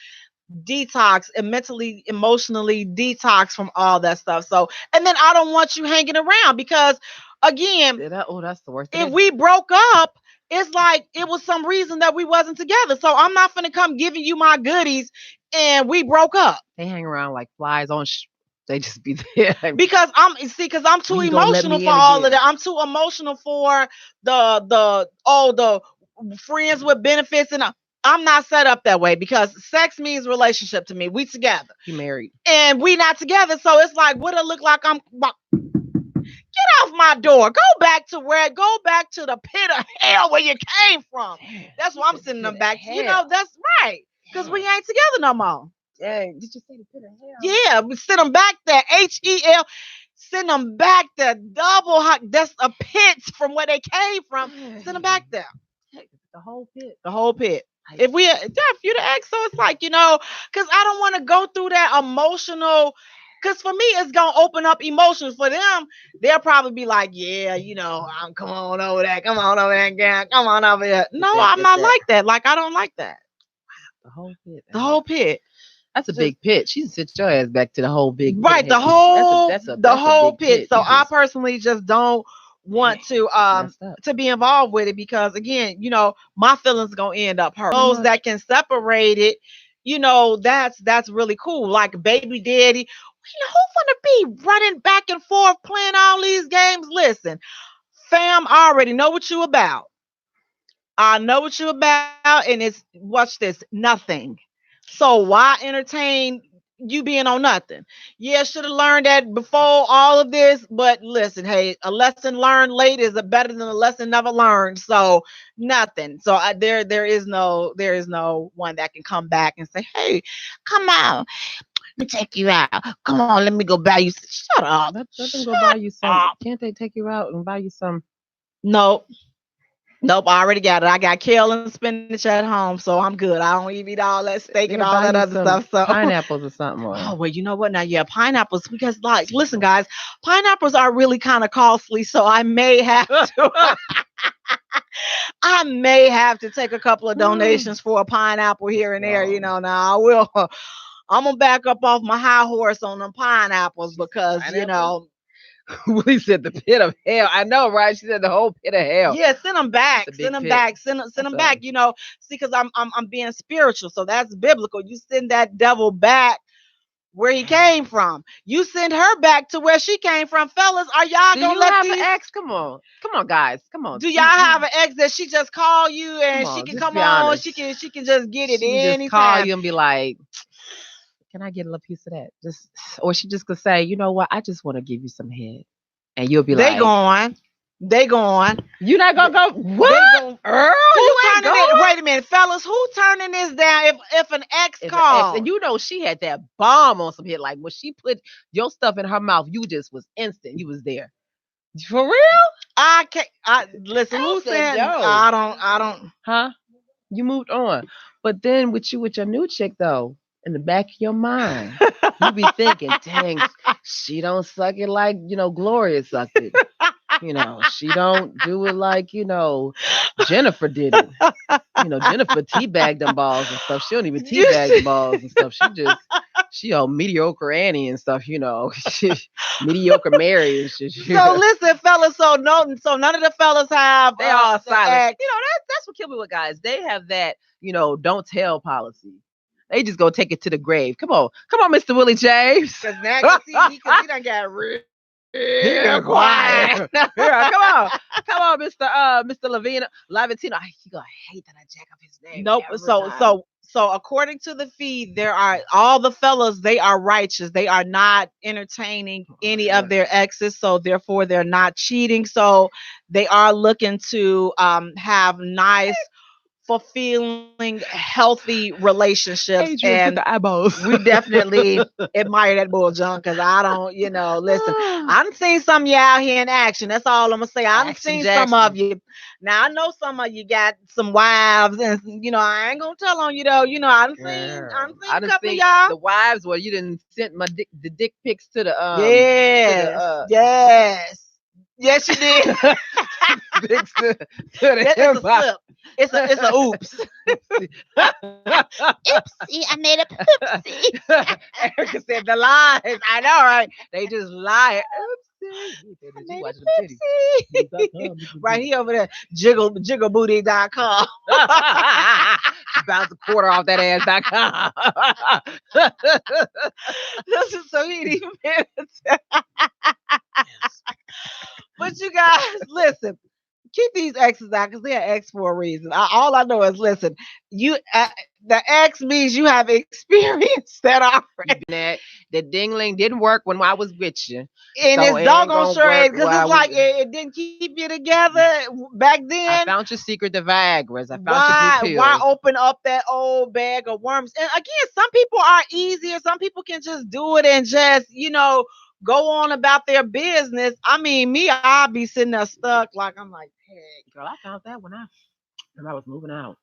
detox and mentally, emotionally detox from all that stuff. So, and then I don't want you hanging around because again, that's the worst. If we broke up, it's like it was some reason that we wasn't together. So I'm not finna come giving you my goodies and we broke up. They hang around like flies on they just be there. Because I'm too emotional for all of that. I'm too emotional for the friends with benefits, and I'm not set up that way because sex means relationship to me. We together. You married. And we not together. So it's like, what it look like get off my door. Go back to the pit of hell where you came from. That's why I'm sending them back. That's right. Because we ain't together no more. Dang, did you say the pit of hell? Yeah, we send them back there. HEL. Send them back there. Double hot. That's a pit from where they came from. Send them back there. The whole pit. The whole pit. If you're the ex, so it's like, because I don't want to go through that emotional. Because for me, it's going to open up emotions. For them, they'll probably be like, yeah, I'm come on over there. Come on over there, girl. Come on over there. No, I'm not like that. Like, I don't like that. The whole pit. The whole pit. That's a big pit. She sit your ass back to the whole big pit. Right, the whole pit. So I personally just don't want to be involved with it because, again, my feelings going to end up hurt. Those that can separate it, that's really cool. Like baby daddy. Who wanna be running back and forth playing all these games? Listen, fam, I already know what you about. I know what you about, and it's watch this, nothing. So why entertain you being on nothing? Yeah, should have learned that before all of this. But listen, hey, a lesson learned late is better than a lesson never learned. So nothing. So there is no one that can come back and say, hey, come on. Let me take you out. Come on, let me go buy you. Shut up. Let them go buy you some. Can't they take you out and buy you some? No. Nope, I already got it. I got kale and spinach at home, so I'm good. I don't even eat all that steak and all that other stuff. So pineapples or something. Oh, well, you know what? Now, yeah, pineapples, because, like, listen, guys, pineapples are really kind of costly, so I may have to. I may have to take a couple of donations for a pineapple here and there. Now I will. I'm gonna back up off my high horse on them pineapples because Willie said the pit of hell. I know, right? She said the whole pit of hell. Yeah, send them back. Send them back. Send them back. See, because I'm being spiritual, so that's biblical. You send that devil back where he came from. You send her back to where she came from. Fellas, are y'all gonna let an ex? Come on, guys, come on. Do y'all have an ex that she just call you and she can come on? She can just get it anytime. Just call you and be like, "Can I get a little piece of that?" Or she just could say, "You know what? I just want to give you some head," and you'll be like, They gone. You not gonna go? What? Earl, wait a minute, fellas. Who turning this down if an ex calls? And she had that bomb on some hit. Like when she put your stuff in her mouth, you just was instant. You was there. For real? I can't. Listen. Who said no? I don't. Huh? You moved on, but then with your new chick though, in the back of your mind, you be thinking, "Dang, she don't suck it like Gloria sucked it." She don't do it like, Jennifer did it. Jennifer teabagged them balls and stuff. She don't even teabag the balls and stuff. She all mediocre Annie and stuff, mediocre Mary and shit. So listen, fellas, so none of the fellas have they all silent. That's what killed me with guys. They have that, don't tell policy. They just go take it to the grave. Come on, Mr. Willie James. Because now he done got real. Yeah, quiet. Come on, Mr. Laventino. He gonna hate that I jack up his name. Nope. So according to the feed, there are all the fellas. They are righteous. They are not entertaining any of their exes. So therefore, they're not cheating. So they are looking to have nice, fulfilling, healthy relationships. And the eyeballs. We definitely admire that bull junk because I don't, listen, I done seen some of you out here in action. That's all I'm gonna say. I done seen some of you. Now I know some of you got some wives, and I ain't gonna tell on you though. I done seen a couple of y'all. The wives where you didn't send the dick pics to the yes you did. Pics to the slip. It's a oops. Oopsie, I made a poopsie. Erica said the lies. I know, right? They just lie. Right here over there, jigglebooty.com. Bounce a quarter off that ass.com. This is so easy. But you guys, listen. Keep these exes out because they're ex for a reason. All I know is, listen, the ex means you have experience that already. The dingling didn't work when I was with you. And it's doggone sure because it's like it didn't keep you together back then. I found your secret to Viagra's. I found your blue pills. Why open up that old bag of worms? And again, some people are easier. Some people can just do it and just, go on about their business. I mean, I'll be sitting there stuck I'm like, hey, girl, I found that when I was moving out.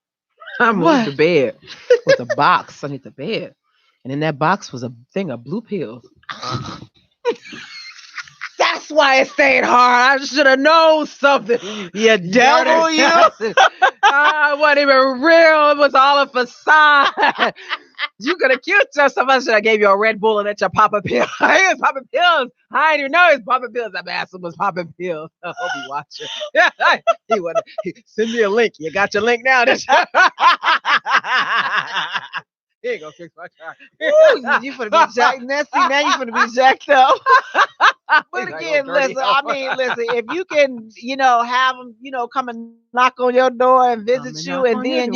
I moved to bed with a box underneath the bed. And in that box was a thing of blue pills. That's why it stayed hard. I should have known something. You devil, you. It wasn't even real. It was all a facade. You could have killed yourself. I should have gave you a Red Bull and let you pop a pill. He was popping pills. I didn't even know he was popping pills. That bastard was popping pills. I hope you watch it. Send me a link. You got your link now. Here you go, fix my car. Ooh, you finna be jacked. Now you finna be jacked up. But again, listen, if you can, have them, come and knock on your door and visit you and then,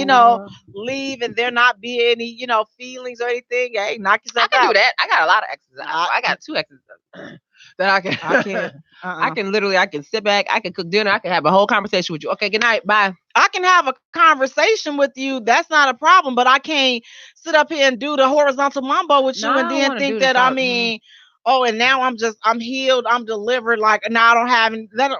leave and there not be any, feelings or anything, hey, knock yourself out. I can do that. I got a lot of exes. I got 2 exes that I can. I can sit back. I can cook dinner. I can have a whole conversation with you. Okay, good night. Bye. I can have a conversation with you. That's not a problem. But I can't sit up here and do the horizontal mambo with you and then think that, oh, and now I'm healed, I'm delivered. Like now I don't have any, that,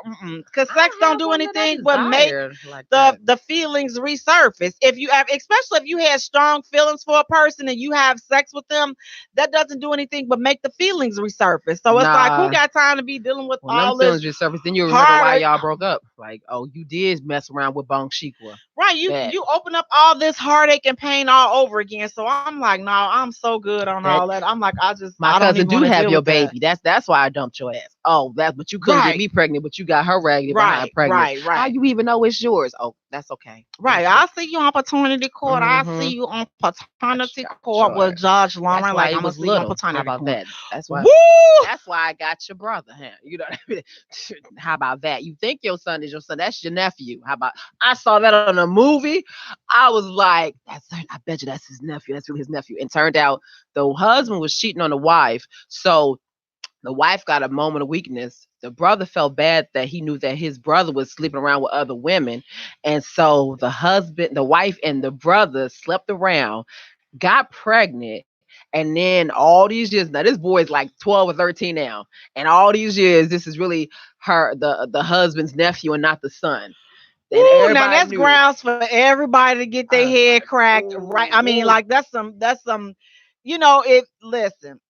because sex don't do anything but make like the feelings resurface. If you have, especially if you had strong feelings for a person and you have sex with them, that doesn't do anything but make the feelings resurface. So it's like, who got time to be dealing with all them this? feelings resurface, then you remember why y'all broke up. Like, oh, you did mess around with Bong Shikwa. Right, you open up all this heartache and pain all over again. So I'm like, no, I'm so good on all that. I'm like, my cousin do have your baby. That's why I dumped your ass. Oh, but you couldn't get me pregnant, but you got her raggedy behind pregnant. Right. How you even know it's yours? Oh, that's okay. Right, I see you on paternity court. I see you on paternity court with Judge Lauren. Like, I'm gonna see you on paternity How about court. that? That's why. Woo! That's why I got your brother. Huh? You know what I mean? How about that? You think your son is your son? That's your nephew. How about? I saw that on a movie. I was like, I bet you that's his nephew. That's really his nephew. And turned out the husband was cheating on the wife. So the wife got a moment of weakness. The brother felt bad that he knew that his brother was sleeping around with other women. And so the wife and the brother slept around, got pregnant. And then all these years, now this boy is like 12 or 13 now. And all these years, this is really the husband's nephew and not the son. Ooh, now that's grounds for everybody to get their head cracked, right? I mean, like that's some,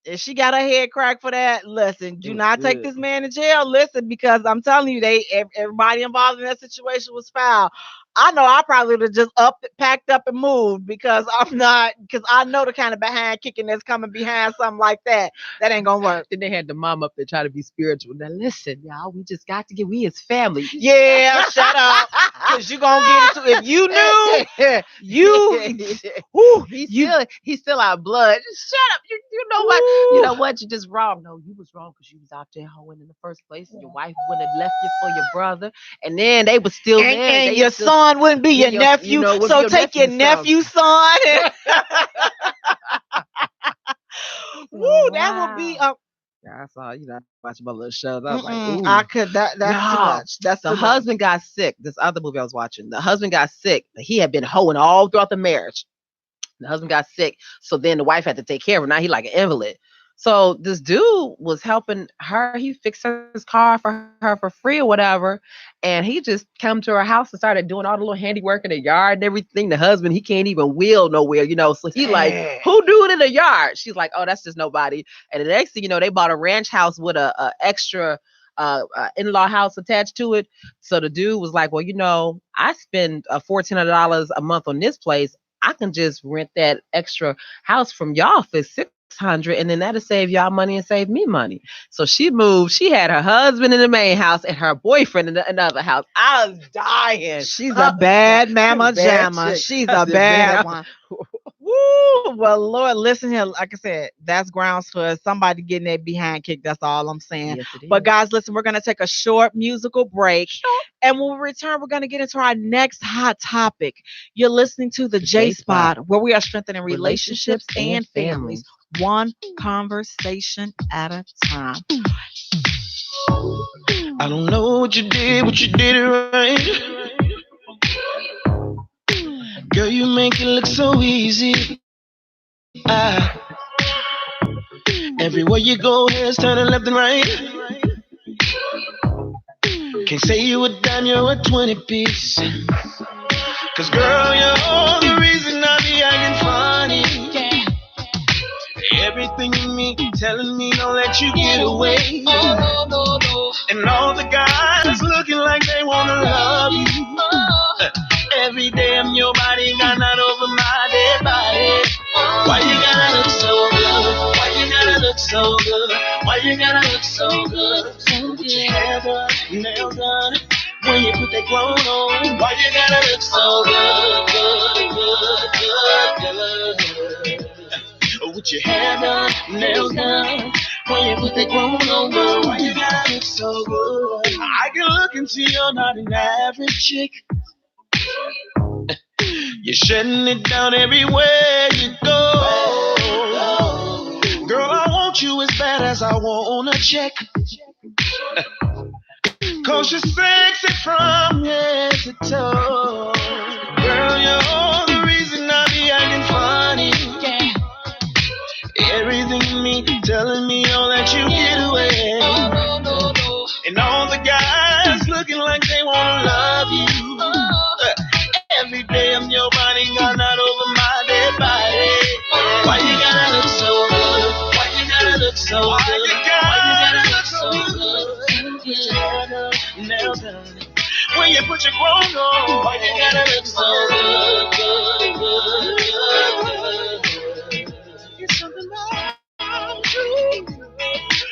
if she got her head cracked for that, listen, do not take this man to jail. Listen, because I'm telling you, everybody involved in that situation was foul. I know I probably would have just packed up and moved because I know the kind of behind kicking that's coming behind something like that. That ain't gonna work. Then they had the mom up there try to be spiritual. Now listen, y'all, we just got to we as family. Yeah, shut up. Cause you gonna get into, if you knew, he's still out of blood. Just shut up. You know what? You know what? You're just wrong. No, you was wrong because you was out there hoeing in the first place. And your wife wouldn't have left you for your brother. And then they was still there. And your son wouldn't be your nephew. So take your nephew's son. Woo, that would be a. I saw, watching my little shows. I was like, ooh. That's too much. That's the husband got sick. This other movie I was watching, the husband got sick. He had been hoeing all throughout the marriage. The husband got sick. So then the wife had to take care of him. Now he like an invalid. So this dude was helping her. He fixed his car for her for free or whatever. And he just come to her house and started doing all the little handiwork in the yard and everything. The husband, he can't even wheel nowhere, So he like, who do it in the yard? She's like, oh, that's just nobody. And the next thing you know, they bought a ranch house with a extra in-law house attached to it. So the dude was like, well, I spend $1,400 a month on this place. I can just rent that extra house from y'all for $600, and then that'll save y'all money and save me money. So she moved. She had her husband in the main house and her boyfriend in another house. I was dying. She's a bad mama jamma. She's a bad one. Woo! Well, Lord, listen here. Like I said, that's grounds for somebody getting their behind kicked. That's all I'm saying. Yes, but guys, listen, we're going to take a short musical break. And when we return, we're going to get into our next hot topic. You're listening to the Jaye Spot, where we are strengthening relationships and families, one conversation at a time. I don't know what you did it right. Girl, you make it look so easy. Everywhere you go, heads turning left and right. Can't say you a dime, you're a 20-piece. Cause girl, you're the reason I be acting funny. Everything in me telling me don't let you get away. And all the guys looking like they wanna love you. Every day I'm your body, got not over my dead body. Why you gotta look so good? Why you gotta look so good? Why you gotta look so good? With your hair done, nails done, when you put that clothes on. Why you gotta look so good, good, good, good, good? With your hair done, nails done, when you put that clothes on, girl. Why you gotta look so good? I can look and see you're not an average chick. You're shutting it down everywhere you go. Girl, I want you as bad as I want a check. Cause you're sexy from head to toe. Girl, you're the reason I be acting funny. Everything in me telling me all that you get away. And all the guys looking like they wanna love you. Every day I'm your bodyguard, not over my dead body. Why you gotta look so good? Why you gotta look so good? Why you gotta look so good? Put your hair done, nails done. When you put your clothes on, why you gotta look so good, good, good, good? It's something about you.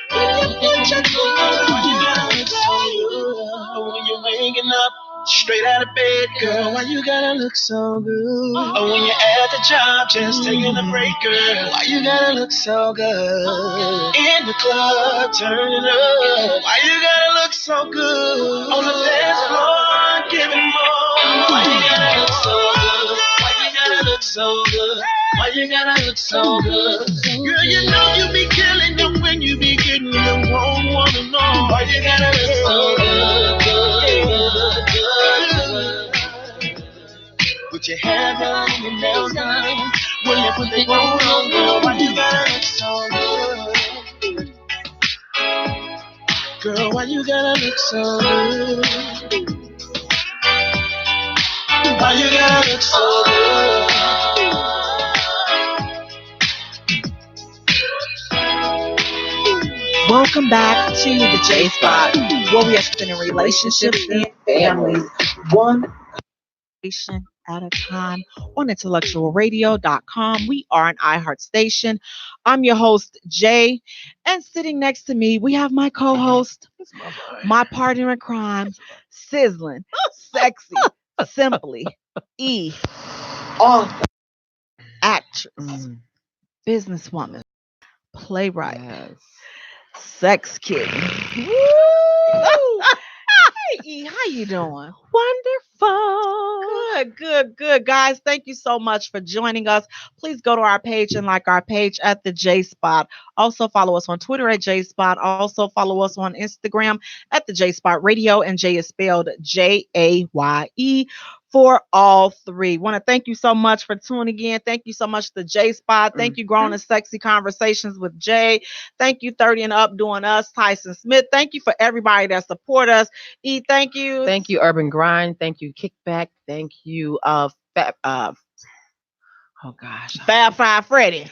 When you put your clothes on, why you gotta look so good? When you're waking up straight out of bed, girl, why you gotta look so good? Or when you're at the job, just taking a break, girl, why you gotta look so good? In the club, turning up, why you gotta look so good? On the dance floor, giving more, why you gotta look so good? Why you gotta look so good? Why you gotta look so good? Girl, you know you be killing them when you be getting them wrong one and all. Why you gotta look so good, good, good, good? Put your hair down, your nails done. When you put the clothes on, girl, why you gotta look so good? Girl, why you gotta look so good? Why you gotta look so good? Welcome back to the J Spot, where we are spending relationships and families one conversation at a time on IntellectualRadio.com. We are an iHeart station. I'm your host, Jay, and sitting next to me, we have my co-host, my partner in crime, sizzling, sexy, simply, E, author, actress, businesswoman, playwright, sex kitten. Woo! Hey, E, how you doing? Wonderful. Good. Guys, thank you so much for joining us. Please go to our page and like our page at the J Spot. Also follow us on Twitter at J Spot. Also follow us on Instagram at the J Spot Radio, and Jay is spelled Jaye for all three. Want to thank you so much for tuning in. Thank you so much to J Spot. Thank you, Grown and Sexy Conversations with Jay. Thank you, 30 and Up Doing Us, Tyson Smith. Thank you for everybody that support us. E, thank you. Thank you, Urban Grind. Thank you, Kickback. Thank you, oh gosh, Fab Five Freddy.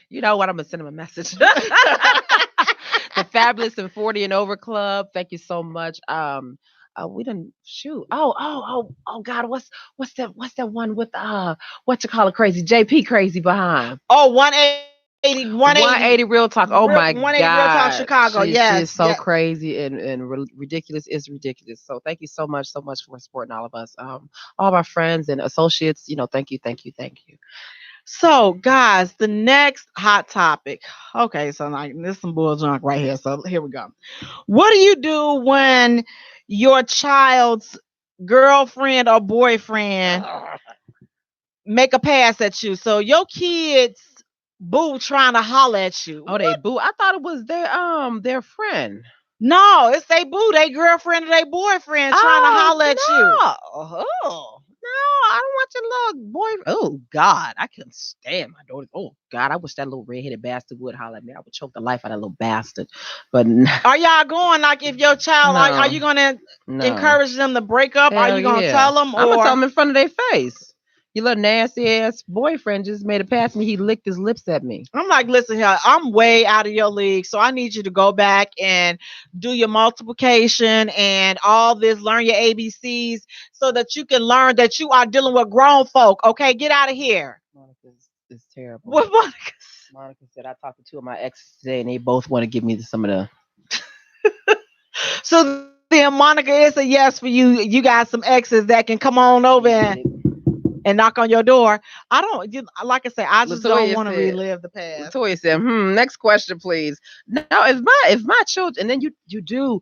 You know what? I'm gonna send him a message. The Fabulous and 40 and Over Club. Thank you so much. We didn't shoot. Oh God, what's that one with what you call it, crazy JP crazy behind? Oh, 180 Real Talk. Oh my 180 God, Real Talk Chicago. She Yes, is so crazy and ridiculous is ridiculous. So thank you so much for supporting all of us, all of our friends and associates. Thank you. So, guys, the next hot topic. Okay, so like this is some bull junk right here. So here we go. What do you do when your child's girlfriend or boyfriend make a pass at you? So your kids boo trying to holler at you. Oh, they boo. I thought it was their friend. No, it's they boo, they girlfriend or they boyfriend trying to holler at you. Oh. No, I don't want your little boy. Oh God, I couldn't stand my daughter. Oh God, I wish that little redheaded bastard would holler at me. I would choke the life out of that little bastard. But are y'all going like if your child are you gonna encourage them to break up? Are you gonna tell them? I'm gonna tell them in front of their face. Your little nasty ass boyfriend just made a pass and he licked his lips at me. I'm like, listen here, I'm way out of your league, so I need you to go back and do your multiplication and all this, learn your ABCs so that you can learn that you are dealing with grown folk. Okay, get out of here. Monica is terrible. What Monica? Monica said I talked to two of my exes today and they both want to give me some of the. So then Monica, it's a yes for you. You got some exes that can come on over and knock on your door. I don't, like I say, I just don't want to relive the past. Latoya said, next question, please. Now, if my children, and then you do,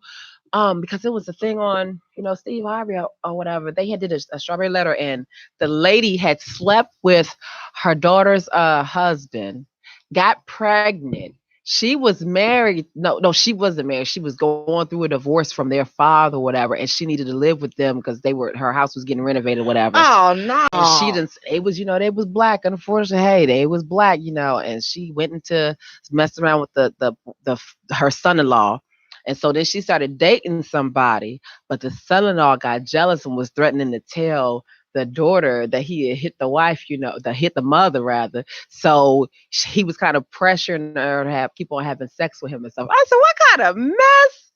because it was a thing on, Steve Harvey or whatever, they had did a strawberry letter and the lady had slept with her daughter's husband, got pregnant. She was married. No, she wasn't married. She was going through a divorce from their father, or whatever, and she needed to live with them because her house was getting renovated, whatever. Oh no! And she didn't. It was, they was black. Unfortunately, hey, they was black, and she went into messed around with the her son-in-law, and so then she started dating somebody, but the son-in-law got jealous and was threatening to tell the daughter that he had hit the wife, that hit the mother rather. So he was kind of pressuring her to keep on having sex with him and stuff. I said, what kind of mess,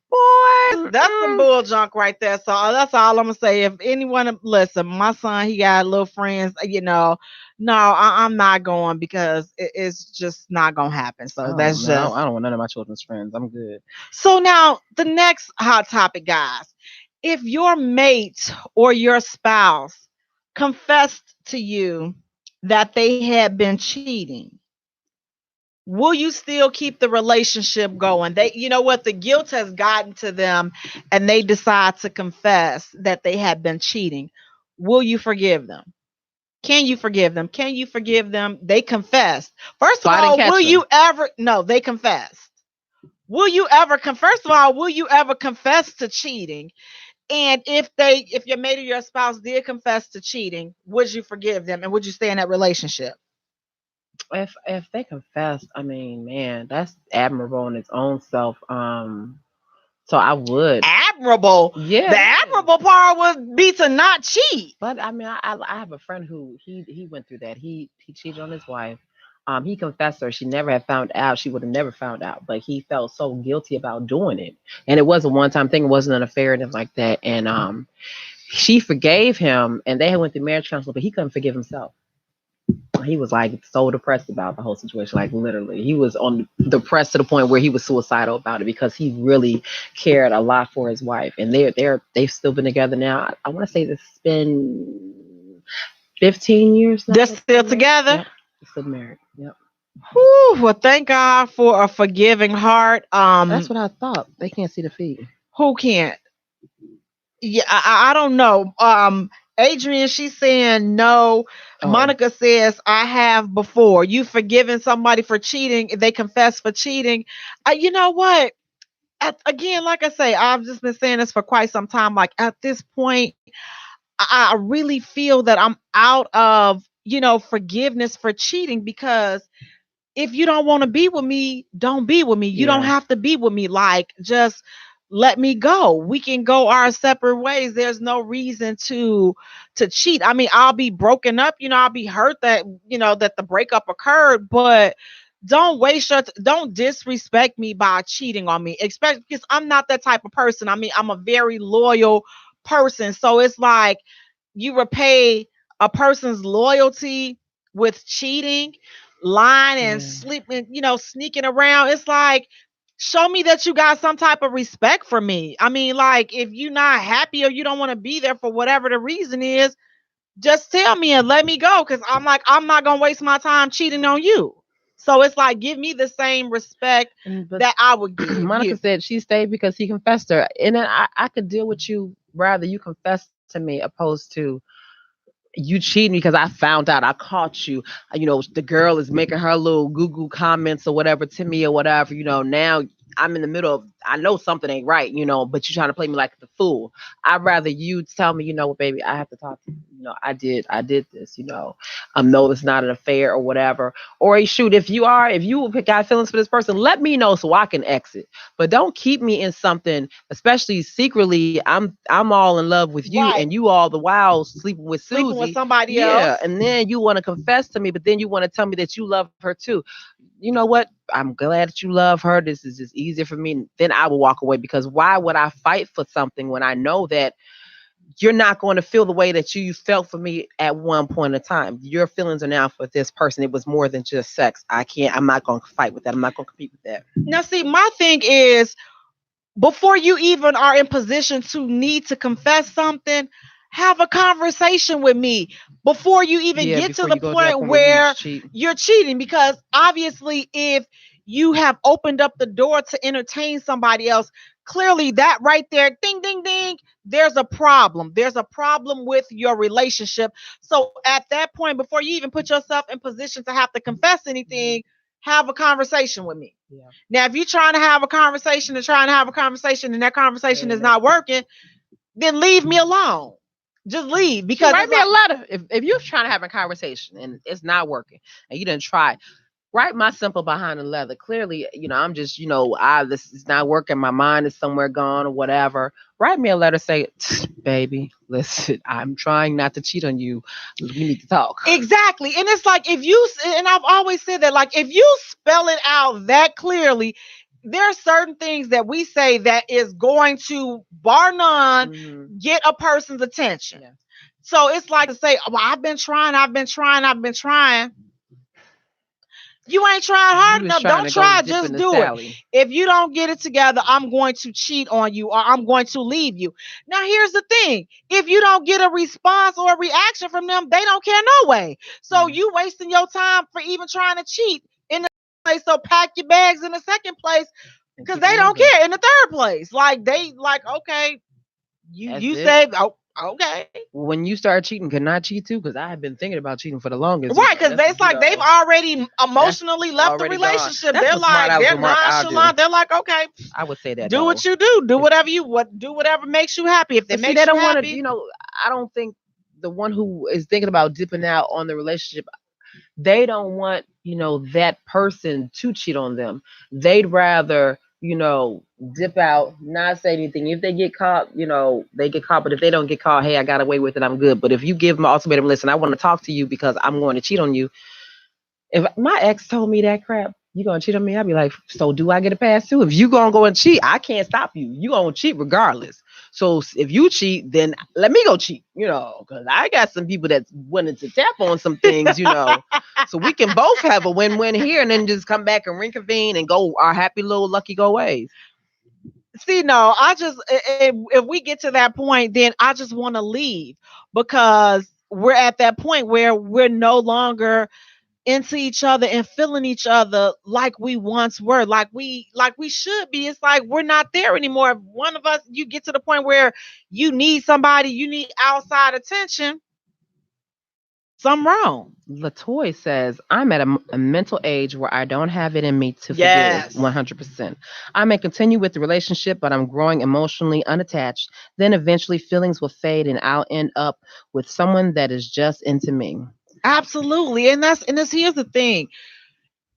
boy? That's some bull junk right there. So that's all I'm gonna say. If anyone listen, my son, he got little friends. No, I'm not going because it's just not gonna happen. So that's just. I don't want none of my children's friends. I'm good. So now the next hot topic, guys. If your mate or your spouse confessed to you that they had been cheating, will you still keep the relationship going? You know what? The guilt has gotten to them and they decide to confess that they had been cheating. Will you forgive them? Can you forgive them? Can you forgive them? They confessed. First of all, will you ever? No, they confessed. Will you ever? First of all, will you ever confess to cheating? And if your mate or your spouse did confess to cheating, would you forgive them and would you stay in that relationship? If they confess, I mean, man, that's admirable in its own self. So I would. Admirable. Yeah. The admirable part would be to not cheat. But I mean, I have a friend who he went through that. He cheated on his wife. He confessed her. She never had found out. She would have never found out. But he felt so guilty about doing it. And it was a one-time thing. It wasn't an affair and like that. And she forgave him. And they had went through marriage counseling, but he couldn't forgive himself. He was like so depressed about the whole situation. Like literally, he was depressed to the point where he was suicidal about it because he really cared a lot for his wife. And they've still been together now. I want to say this has been 15 years now. They're still together. Yep. They're still married. Yep. Whew, well, thank God for a forgiving heart. That's what I thought. They can't see the feet. Who can't? Yeah, I don't know. Adrian, she's saying no. Oh. Monica says, I have before. You forgiven somebody for cheating. They confess for cheating. You know what? Again, like I say, I've just been saying this for quite some time. Like at this point, I really feel that I'm out of, forgiveness for cheating because if you don't want to be with me, don't be with me. You don't have to be with me. Like, just let me go. We can go our separate ways. There's no reason to cheat. I mean, I'll be broken up, I'll be hurt that, that the breakup occurred, but don't don't disrespect me by cheating on me. Especially because I'm not that type of person. I mean, I'm a very loyal person. So it's like you repay a person's loyalty with cheating, lying and sleeping, sneaking around. It's like, show me that you got some type of respect for me. I mean, like, if you're not happy or you don't want to be there for whatever the reason is, just tell me and let me go. Cause I'm not going to waste my time cheating on you. So it's like, give me the same respect that I would give. Monica said she stayed because he confessed her. And then I could deal with you rather you confess to me opposed to you cheating because I found out, I caught you. The girl is making her little Google comments or whatever to me or whatever, now I'm in the middle of, I know something ain't right, but you're trying to play me like the fool. I'd rather you tell me, what, baby, I have to talk to you. I did this, no, it's not an affair or whatever. Or shoot, if you got feelings for this person, let me know so I can exit. But don't keep me in something, especially secretly. I'm all in love with you, right, and you all the while sleeping with Susie. Sleeping with somebody else. Yeah, and then you want to confess to me, but then you want to tell me that you love her too. You know what? I'm glad that you love her. This is just easier for me. Then I will walk away because why would I fight for something when I know that you're not going to feel the way that you felt for me at one point in time? Your feelings are now for this person. It was more than just sex. I'm not going to fight with that. I'm not going to compete with that. Now, see, my thing is, before you even are in position to need to confess something, have a conversation with me before you even get to the point where you're cheating. Because obviously, if you have opened up the door to entertain somebody else, clearly that right there, ding, ding, ding, there's a problem. There's a problem with your relationship. So at that point, before you even put yourself in position to have to confess anything, have a conversation with me. Yeah. Now, if you're trying to have a conversation and that conversation is not working, then leave me alone. Just leave, because write me a letter. If you're trying to have a conversation and it's not working and you didn't try, write my simple behind the leather. Clearly, I'm just, this is not working. My mind is somewhere gone or whatever. Write me a letter. Say, baby, listen, I'm trying not to cheat on you. We need to talk. Exactly. And it's like, and I've always said that, like, if you spell it out that clearly, there are certain things that we say that is going to, bar none, get a person's attention. Yeah. So it's like to say, well, I've been trying. You ain't tried hard enough. Don't try. Just do it. If you don't get it together, I'm going to cheat on you, or I'm going to leave you. Now, here's the thing. If you don't get a response or a reaction from them, they don't care no way. So you wasting your time for even trying to cheat in the place. So pack your bags in the second place, because they don't care in the third place. Like, okay, you said, oh, okay. When you start cheating, can I cheat too? Because I have been thinking about cheating for the longest. Right, because it's like they've already emotionally left the relationship. They're nonchalant. They're like, okay, I would say that. Do what you do. Do whatever makes you happy. If they make you happy, I don't think the one who is thinking about dipping out on the relationship, they don't want that person to cheat on them. They'd rather dip out, not say anything. If they get caught, they get caught. But if they don't get caught, hey, I got away with it, I'm good. But if you give them an ultimatum, listen, I want to talk to you because I'm going to cheat on you. If my ex told me that crap, you going to cheat on me? I'd be like, so do I get a pass too? If you going to go and cheat, I can't stop you. You going to cheat regardless. So if you cheat, then let me go cheat, because I got some people that's willing to tap on some things, so we can both have a win-win here and then just come back and reconvene and go our happy little lucky go ways. See, no, if we get to that point, then I just want to leave, because we're at that point where we're no longer into each other and feeling each other like we once were, like we should be. It's like we're not there anymore. If one of us, you get to the point where you need somebody, you need outside attention, something wrong. Latoy says, I'm at a mental age where I don't have it in me to forgive 100%. I may continue with the relationship, but I'm growing emotionally unattached. Then eventually feelings will fade and I'll end up with someone that is just into me. Absolutely. And here's the thing.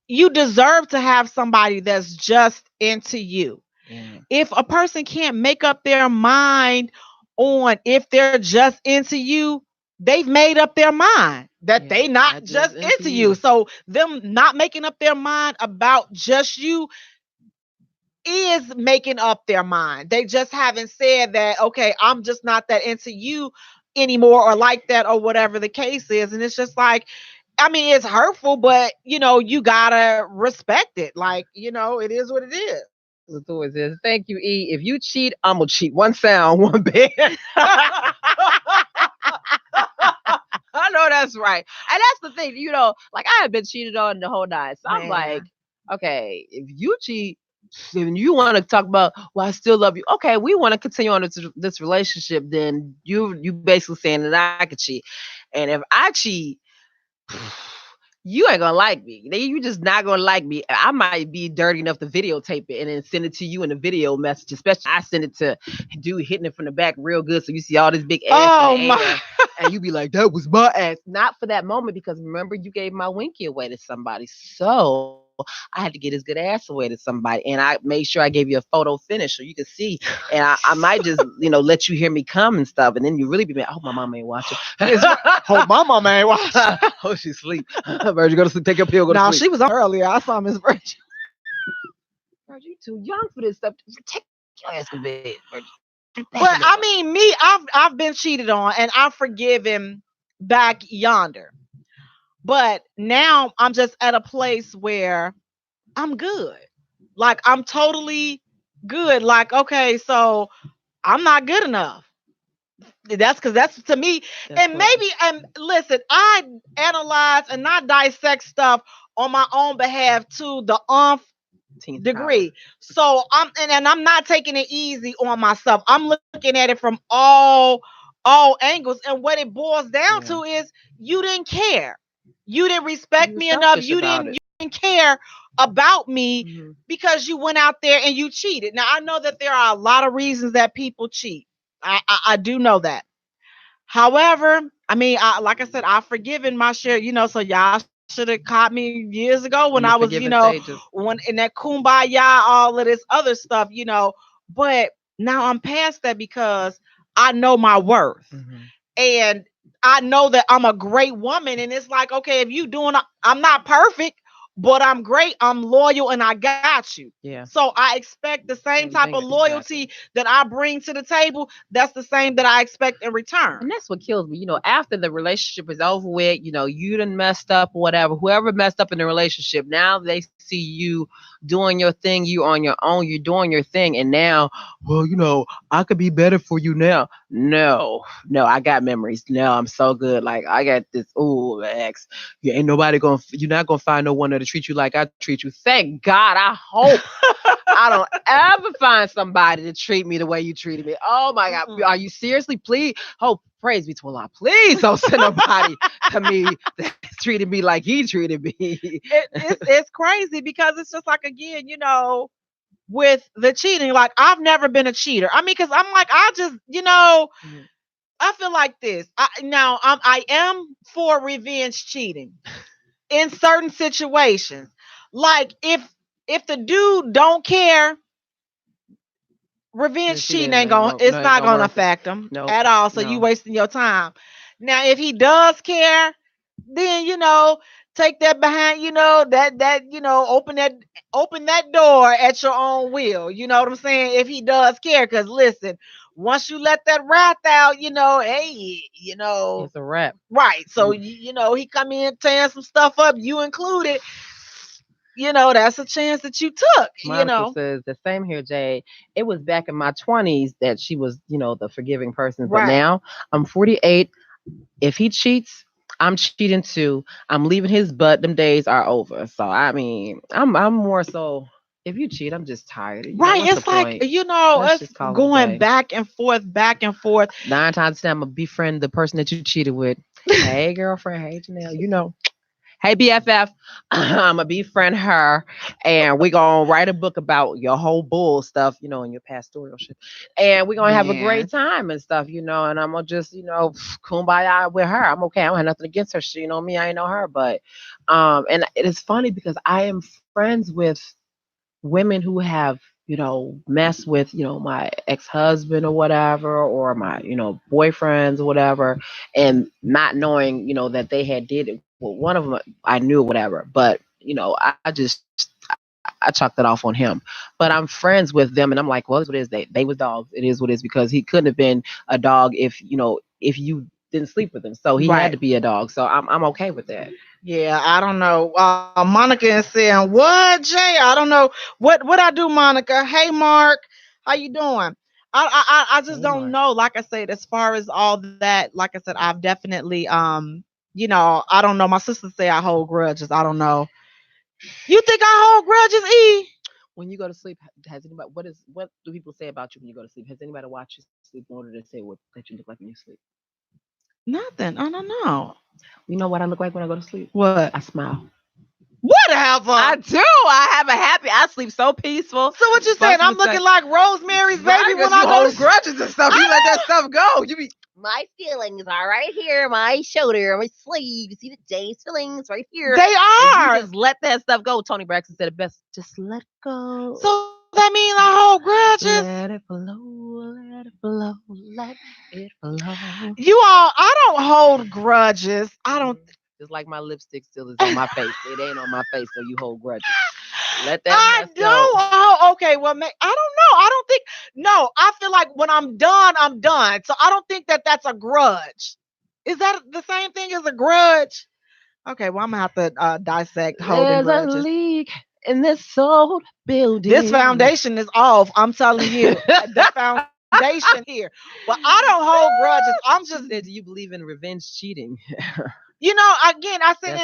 You deserve to have somebody that's just into you. Yeah. If a person can't make up their mind on if they're just into you, they've made up their mind that they not just into you. So them not making up their mind about just you is making up their mind. They just haven't said that, okay, I'm just not that into you anymore, or like that, or whatever the case is. And it's just like, I mean, it's hurtful, but you gotta respect it. Like, it is what it is. Latoya says, thank you, E. If you cheat, I'm gonna cheat. One sound, one bed. I know that's right. And that's the thing, like I have been cheated on the whole night. So I'm like, okay, if you cheat, and you want to talk about, well, I still love you. Okay, we want to continue on this relationship. Then you basically saying that I could cheat, and if I cheat, you ain't gonna like me. You just not gonna like me. I might be dirty enough to videotape it and then send it to you in a video message. Especially I send it to dude hitting it from the back real good, so you see all this big ass. Oh my! And you be like, that was my ass. Not for that moment, because remember you gave my winky away to somebody, so I had to get his good ass away to somebody, and I made sure I gave you a photo finish so you could see. And I might just, let you hear me come and stuff, and then you really be mad. Oh, my mama ain't watching. Oh, my mama ain't watching. Oh, she's asleep. Virgin, go to sleep. Take your pill. Go to sleep. No, she was on earlier. I saw Miss Virgin. Virgin, you too young for this stuff. Take your ass to bed, Virgin. But I mean, me, I've been cheated on, and I forgive him back yonder. But now I'm just at a place where I'm good. Like, I'm totally good. Like, okay, so I'm not good enough. That's to me. That's and funny. Maybe, and listen, I analyze and not dissect stuff on my own behalf to the degree. So I'm not taking it easy on myself. I'm looking at it from all angles. And what it boils down to is you didn't care. You didn't respect me enough. You even care about me because you went out there and you cheated. Now I know that there are a lot of reasons that people cheat. I do know that. However, I mean, like I said, I've forgiven my share, so y'all should have caught me years ago when I was, when in that kumbaya, all of this other stuff. But now I'm past that because I know my worth. And I know that I'm a great woman. And it's like, okay, if you doing, I'm not perfect, but I'm great. I'm loyal and I got you. Yeah. So I expect the same type of loyalty that I bring to the table. That's the same that I expect in return. And that's what kills me. After the relationship is over with, you done messed up or whatever. Whoever messed up in the relationship, now they see you doing your thing. You on your own. You're doing your thing. And now, well, I could be better for you now. No, I got memories. No, I'm so good. Like, I got this. Ooh, ex. You're not going to find no one that'll treat you like I treat you. Thank God. I hope I don't ever find somebody to treat me the way you treated me. Oh my God. Are you seriously? Please. Oh, praise be to Allah. Please don't send nobody to me that treated me like he treated me. It's crazy because it's just like, again, with the cheating, like I've never been a cheater. I mean, because I'm like, I just, I feel like this. I am for revenge cheating in certain situations. Like if the dude don't care, revenge cheating it's not gonna affect him at all. So you wasting your time. Now, if he does care, then take that behind, open that door at your own will. You know what I'm saying? If he does care, because listen, once you let that wrath out, hey, it's a wrap. Right. So he come in tearing some stuff up, you included. That's a chance that you took. Monica says the same here, Jay. It was back in my 20s that she was, the forgiving person. But now I'm 48. If he cheats, I'm cheating too. I'm leaving his butt. Them days are over. So I mean, I'm more so. If you cheat, I'm just tired. Right. It's like, it's going back and forth, back and forth. 9 times 10, I'm gonna befriend the person that you cheated with. Hey, girlfriend. Hey, Janelle. Hey, BFF, I'm going to befriend her, and we're going to write a book about your whole bull stuff, and your pastoral shit. And we're going to have a great time and stuff, and I'm going to just, kumbaya with her. I'm okay. I don't have nothing against her. She, me, I ain't know her. But, and it is funny because I am friends with women who have, messed with, my ex-husband or whatever, or my, boyfriends or whatever, and not knowing, that they had did it. Well, one of them I knew or whatever, but, I chalked that off on him. But I'm friends with them, and I'm like, well, it's what it is. They was dogs. It is what it is, because he couldn't have been a dog if you didn't sleep with him. So he had to be a dog. So I'm okay with that. Yeah, I don't know. Monica is saying, what, Jay? I don't know. What I do, Monica? Hey, Mark. How you doing? I just don't know. Like I said, as far as all that, like I said, I've definitely, I don't know. My sister say I hold grudges. I don't know. You think I hold grudges, E? When you go to sleep, has anybody, what do people say about you when you go to sleep? Has anybody watched you sleep in order to say what that you look like when you sleep? Nothing. I don't know. You know what I look like when I go to sleep? What? I smile. Whatever. I do. I sleep so peaceful. So what you saying? I'm looking like Rosemary's Baby when I go to grudges and stuff. You let that stuff go. You be, my feelings are right here, my shoulder, my sleeve. You see the Jay's feelings right here. They are. You just let that stuff go. Tony Braxton said it best. Just let it go. So that means I hold grudges. Let it flow, let it flow, let it flow. You all, I don't hold grudges. I don't. Just like my lipstick still is on my face. It ain't on my face, so you hold grudges. Let that mess go. Oh, okay. Well, I don't know. I don't think. No, I feel like when I'm done, I'm done. So I don't think that that's a grudge. Is that the same thing as a grudge? Okay. Well, I'm gonna have to dissect holding grudges. There's a leak in this old building. This foundation is off. I'm telling you, the foundation here. But I don't hold grudges. I'm just. Do you believe in revenge cheating? Again, I said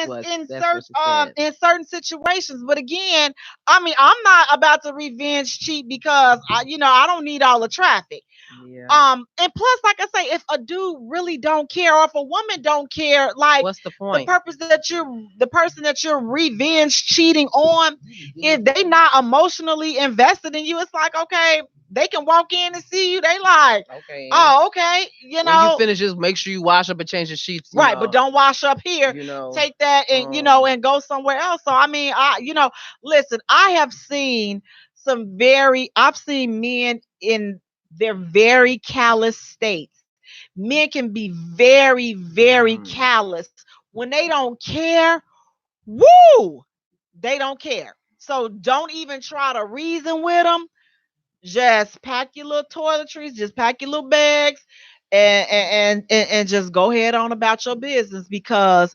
in certain situations, but again, I mean, I'm not about to revenge cheat because I don't need all the traffic. Yeah. And plus, like I say, if a dude really don't care, or if a woman don't care, like What's the the point? purpose that the person that you're revenge cheating on, if they not emotionally invested in you, it's like, okay, they can walk in and see you. They like, Okay. oh, okay, When you finish, just make sure you wash up and change the sheets. Right, but don't wash up here. Take that and and go somewhere else. So I mean, listen, I've seen men in their very callous states. Men can be very, very callous when they don't care. Woo! They don't care. So don't even try to reason with them. Just pack your little toiletries, just pack your little bags, and just go ahead on about your business, because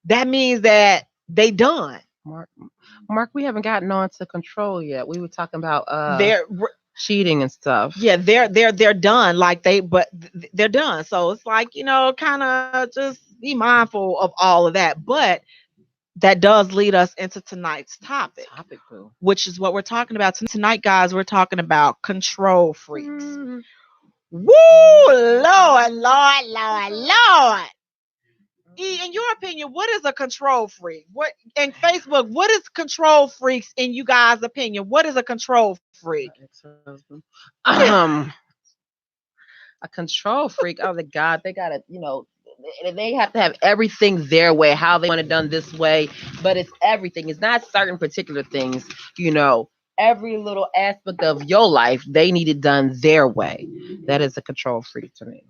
that means that they done. Mark, we haven't gotten on to control yet. We were talking about They're cheating and stuff. Yeah, they're done. Like they're done. So it's like, kind of just be mindful of all of that. But that does lead us into tonight's topic, which is what we're talking about tonight, guys. We're talking about control freaks. Woo, Lord, Lord, Lord, Lord. In your opinion, what is a control freak? What, and Facebook, what is control freaks in you guys' opinion? What is a control freak? A control freak. Oh, the God, they gotta, they have to have everything their way, how they want it done this way. But it's everything. It's not certain particular things. Every little aspect of your life, they need it done their way. That is a control freak to me.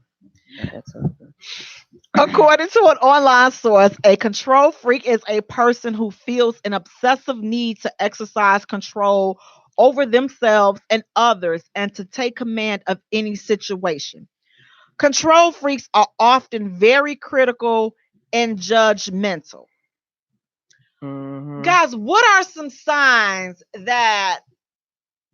According to an online source, a control freak is a person who feels an obsessive need to exercise control over themselves and others, and to take command of any situation. Control freaks are often very critical and judgmental. Guys, what are some signs that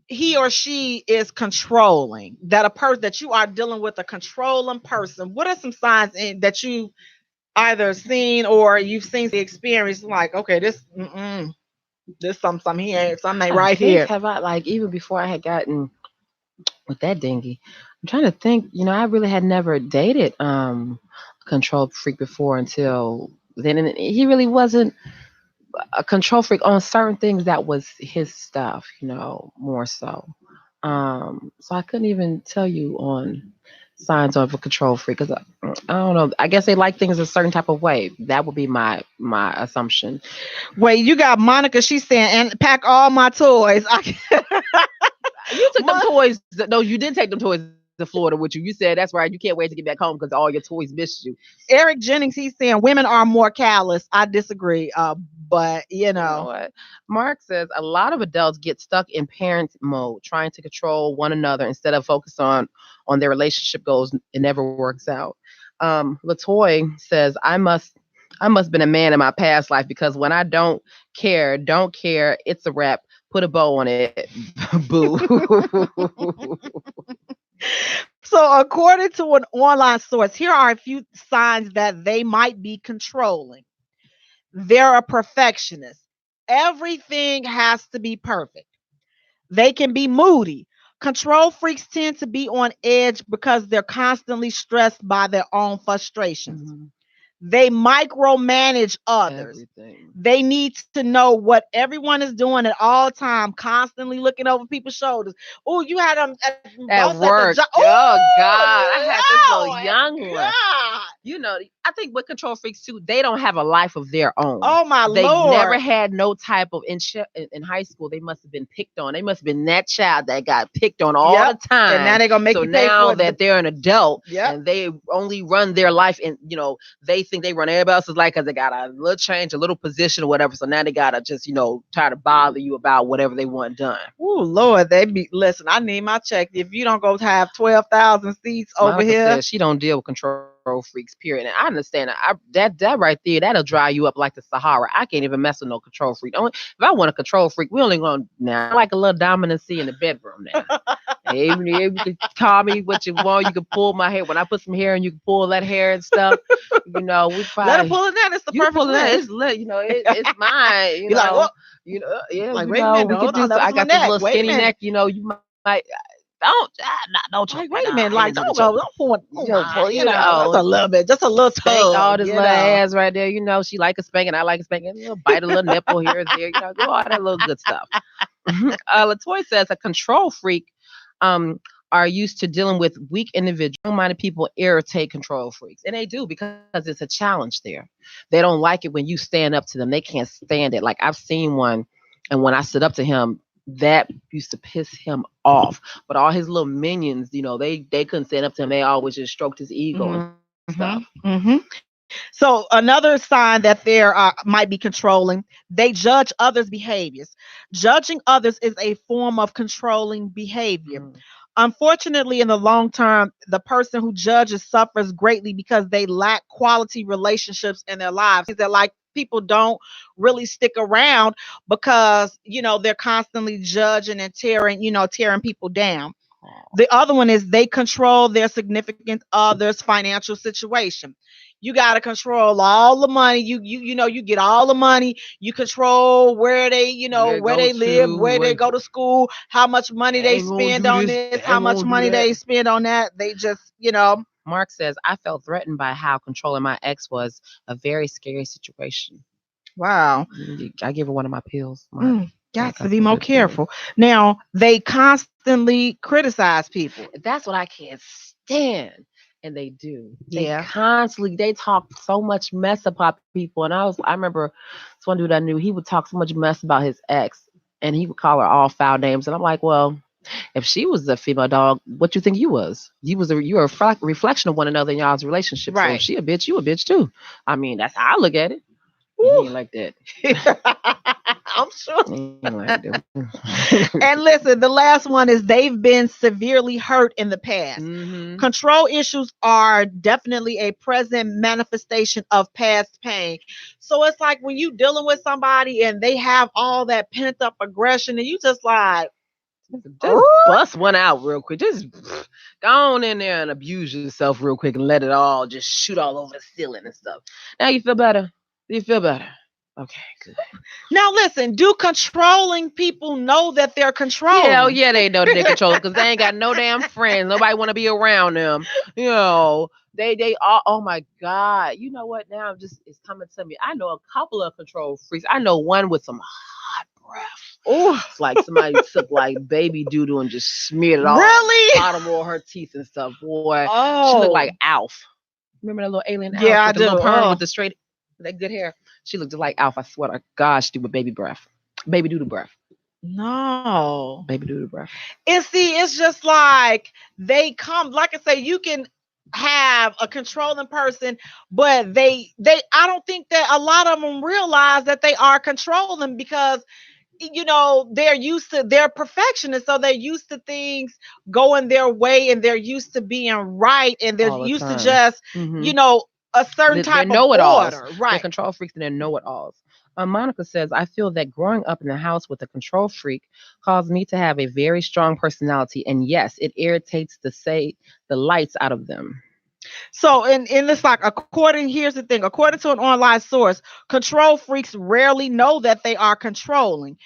he or she is controlling? That you are dealing with a controlling person. What are some signs that you either seen or you've seen the experience? Like, okay, this something here, something right here. Have I, like, even before I had gotten with that dingy, I'm trying to think. I really had never dated a control freak before until then, and he really wasn't a control freak on certain things. That was his stuff, more so. So I couldn't even tell you on signs of a control freak, because I don't know. I guess they like things a certain type of way. That would be my assumption. Wait, you got Monica? She's saying, and pack all my toys. You took them toys. No, you didn't take them toys to Florida with you. You said that's right. You can't wait to get back home because all your toys missed you. Eric Jennings, he's saying women are more callous. I disagree. But you know what? Mark says a lot of adults get stuck in parent mode, trying to control one another instead of focus on their relationship goals. It never works out. Latoy says I must been a man in my past life, because when I don't care, it's a wrap. Put a bow on it. Boo. So according to an online source, here are a few signs that they might be controlling. They're a perfectionist. Everything has to be perfect. They can be moody. Control freaks tend to be on edge because they're constantly stressed by their own frustrations. Mm-hmm. They micromanage others. Everything. They need to know what everyone is doing at all time, constantly looking over people's shoulders. Oh, you had them at work. Oh, God. I had this little young one. I think with control freaks, too, they don't have a life of their own. Oh, my Lord. They never had no type of, in high school, they must have been picked on. They must have been that child that got picked on all the time. And now they're going to make you pay now that they're an adult, and they only run their life, and, they think they run everybody else's life because they got a little change, a little position or whatever. So now they got to just, try to bother you about whatever they want done. Oh, Lord, listen, I need my check. If you don't go have 12,000 seats over here. Says she don't deal with control freaks, period. And I understand that right there, that'll dry you up like the Sahara. I can't even mess with no control freak. If I want a control freak, we only going to now like a little dominancy in the bedroom now. Hey, you can call me what you want. You can pull my hair. When I put some hair and you can pull that hair and stuff, we probably let her pull it down. It's the perfect length. It's mine. You're like, what? Yeah. Like, we can do. I got this little skinny neck. You might. don't choke Like, me. wait a Nah, minute, I like ain't do the don't go, choke. don't point, Nah, you know, just a little bit, just a little Spank all tug, this you little know. ass right there. You know, she like a spanking. I like a spanking. A little bite, a little nipple here and there. You know, do all that little good stuff. Latoya says a control freak are used to dealing with weak individuals. Minded people irritate control freaks. And they do because it's a challenge there. They don't like it when you stand up to them. They can't stand it. Like I've seen one, and when I stood up to him, that used to piss him off. But all his little minions, you know, they couldn't stand up to him. They always just stroked his ego and stuff. So another sign that there might be controlling, they judge others' behaviors. Judging others is a form of controlling behavior. Mm. Unfortunately, in the long term, the person who judges suffers greatly because they lack quality relationships in their lives. That like people don't really stick around because they're constantly judging and tearing people down. The other one is they control their significant other's financial situation. You got to control all the money. You get all the money. You control where they, Where where go they live, to, where they what go to school, how much money they they ain't gonna spend do on this, this, they how ain't much gonna do money that. they spend on that. They just, Mark says, I felt threatened by how controlling my ex was. A very scary situation. wow. I give her one of my pills. Mark. Got Got to be some more good pills. careful. Now, they constantly criticize people. That's what I can't stand. And they do. Yeah. They talk so much mess about people. And I remember this one dude I knew, he would talk so much mess about his ex and he would call her all foul names. And I'm like, well, if she was a female dog, what you think you was? You're a reflection of one another in y'all's relationship. So if Right. she a bitch, you a bitch too. I mean, that's how I look at it. He Woo. ain't like that. I'm sure. He ain't like that. And listen, the last one is they've been severely hurt in the past. Mhm. Control issues are definitely a present manifestation of past pain. So it's like when you dealing with somebody and they have all that pent up aggression and you just like, Just bust one out real quick. Just go on in there and abuse yourself real quick and let it all just shoot all over the ceiling and stuff. Now you feel better? Do you feel better? Okay, good. now listen, do controlling people know that they're controlling? Hell yeah, they know that they're controlling because they ain't got no damn friends. Nobody want to be around them. They all. Oh my god. You know what? Now it's coming to me. I know a couple of control freaks. I know one with some hot breath. Oh, it's like somebody took like baby doodle and just smeared it all Really? bottom of her teeth and stuff. Boy, she Oh. looked like Alf. Remember that little alien Alf Yeah, I with the little do. perm Oh. with the straight, that good hair? She looked just like Alf. I swear to God, she did with baby breath, baby doodle breath, No. baby doodle breath. And see, it's just like they come, like I say, you can have a controlling person, but they I don't think that a lot of them realize that they are controlling because they're perfectionists, so they're used to things going their way and they're used to being right and they're All the used to time. just Mhm. a certain They're type of know-it-alls. order, They're right? control freaks and they're know-it-alls. Monica says, I feel that growing up in the house with a control freak caused me to have a very strong personality. And yes, it irritates the lights out of them. So in this, like, here's the thing, according to an online source, control freaks rarely know that they are controlling.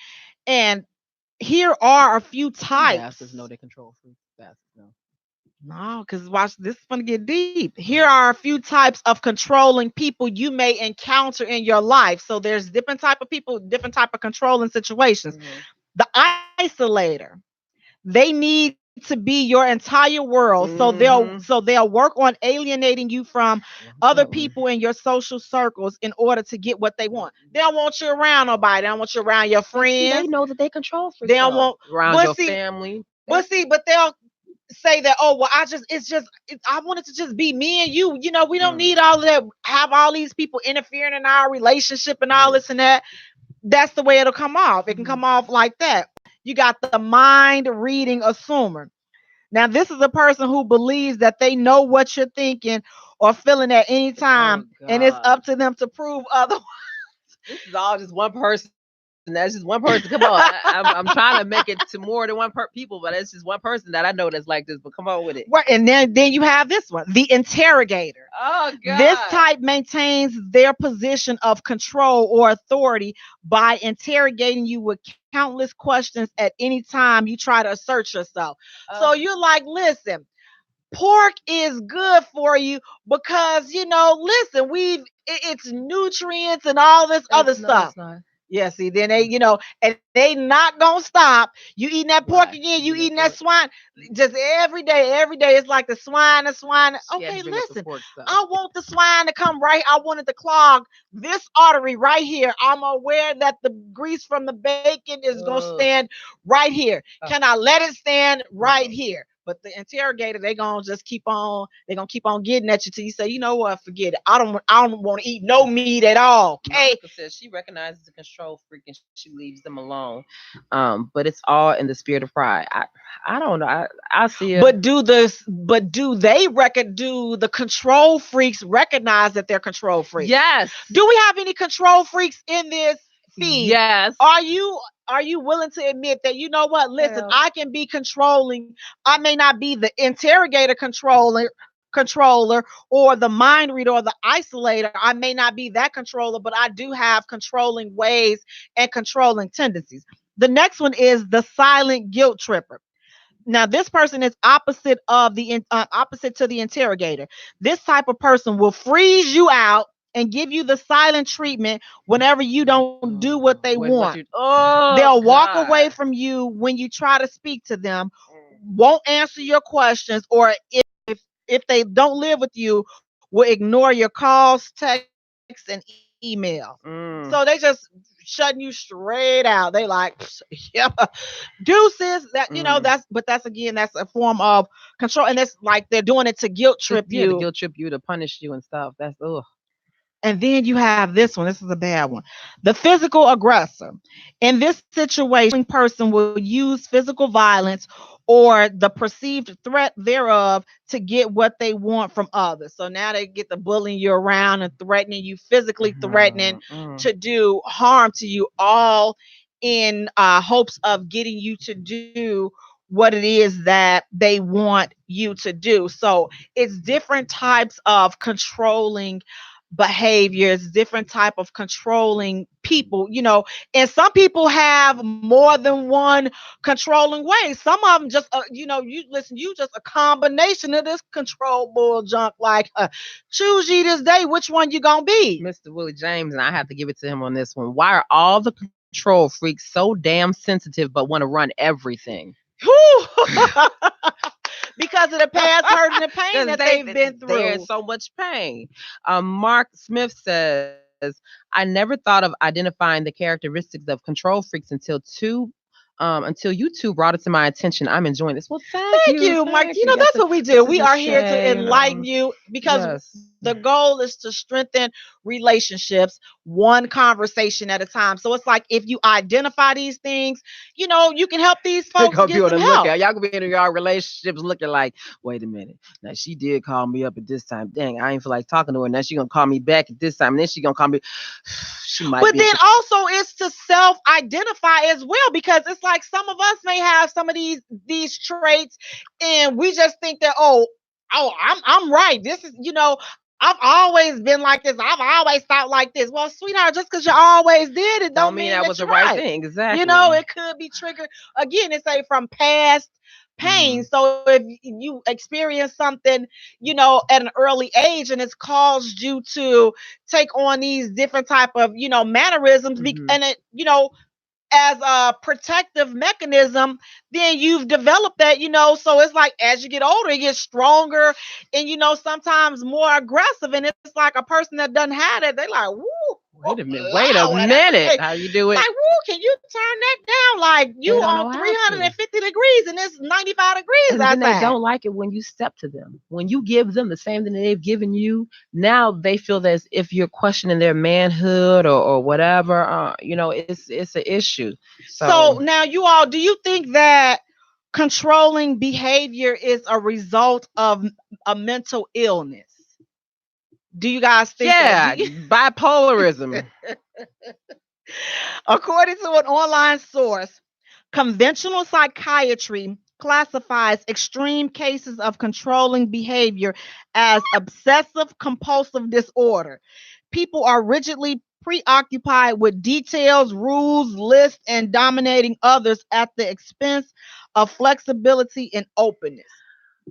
And here are a few types. Bastards know they control freaks. Bastards know. No, because watch, this is gonna get deep. Here are a few types of controlling people you may encounter in your life. So there's different type of people, different type of controlling situations. The isolator. They need to be your entire world. So they'll work on alienating you from other people in your social circles in order to get what they want. They don't want you around nobody. They don't want you around your friends. They know that they control freaks. They don't want around but your see- family. But they'll say that, oh well, I want it to just be me and you. We don't need all of that, have all these people interfering in our relationship and all this and that. That's the way it'll come off. It can come off like that. You got the mind reading assumer. Now, this is a person who believes that they know what you're thinking or feeling at any time, and it's up to them to prove otherwise. This is all just one person. That's just one person. Come on, I'm trying to make it to more than one people, but it's just one person that I know that's like this. But come on with it. Right, and then you have this one, the interrogator. Oh God. This type maintains their position of control or authority by interrogating you with countless questions at any time you try to assert yourself. So you're like, listen, pork is good for you because, listen, it's nutrients and all this other stuff. Yeah, see, then they, and they not gonna stop. You eating that pork again, you eating that swine, just every day. It's like the swine. Okay, listen, I want the swine to come right. I wanted to clog this artery right here. I'm aware that the grease from the bacon is gonna stand right here. Can I let it stand right here? But the interrogator, they're gonna keep on getting at you till you say, you know what, forget it. I don't want to eat no meat at all. Okay. Monica says she recognizes the control freak and she leaves them alone. But it's all in the spirit of pride. I don't know. I see it. But do the control freaks recognize that they're control freaks? Yes. Do we have any control freaks in this feed? Yes. Are you willing to admit that, you know what? Listen, I can be controlling. I may not be the interrogator controller or the mind reader or the isolator. I may not be that controller, but I do have controlling ways and controlling tendencies. The next one is the silent guilt tripper. Now, this person is opposite to the interrogator. This type of person will freeze you out and give you the silent treatment whenever you don't do what they want. They'll walk away from you when you try to speak to them, won't answer your questions, or if they don't live with you, will ignore your calls, texts, and email. So they just shutting you straight out. They like, yeah, deuces. That's a form of control, and it's like they're doing it to guilt trip you. To guilt trip you, to punish you and stuff. That's ugh. And then you have this one. This is a bad one. The physical aggressor. In this situation, person will use physical violence or the perceived threat thereof to get what they want from others. So now they get to bullying you around and threatening you, physically threatening to do harm to you, all in hopes of getting you to do what it is that they want you to do. So it's different types of controlling behaviors, different type of controlling people, and some people have more than one controlling way. Some of them just, you just a combination of this control bull junk. Like, choose ye this day, which one you gonna be? Mr. Willie James, and I have to give it to him on this one. Why are all the control freaks so damn sensitive but want to run everything? Because of the past hurt and the pain that they've been through. There's so much pain. Mark Smith says, I never thought of identifying the characteristics of control freaks until you two brought it to my attention. I'm enjoying this. Well, thank you, Mike. That's what we do. We are here to enlighten you because the goal is to strengthen relationships one conversation at a time. So it's like if you identify these things, you can help these folks get some help. Y'all gonna be in your relationships looking like, wait a minute. Now she did call me up at this time. Dang, I ain't feel like talking to her. Now she gonna call me back at this time. And then she gonna call me. She might. But then also it's to self-identify as well, because it's like some of us may have some of these traits, and we just think that I'm right. This is I've always been like this. I've always thought like this. Well, sweetheart, just because you always did it don't mean that was the right thing. Exactly. It could be triggered again. It's from past pain. So if you experience something, at an early age, and it's caused you to take on these different type of, mannerisms, and it, as a protective mechanism, then you've developed that, so it's like as you get older, it gets stronger and, sometimes more aggressive. And it's like a person that doesn't have it, they like, woo. Wait a minute. How you do it? Like, woo, can you turn that down? Like, you on 350 degrees and it's 95 degrees outside. They don't like it when you step to them. When you give them the same thing that they've given you, now they feel that as if you're questioning their manhood or whatever. It's an issue. So now you all, do you think that controlling behavior is a result of a mental illness? Do you guys think that? Bipolarism. According to an online source, conventional psychiatry classifies extreme cases of controlling behavior as obsessive compulsive disorder. People are rigidly preoccupied with details, rules, lists, and dominating others at the expense of flexibility and openness.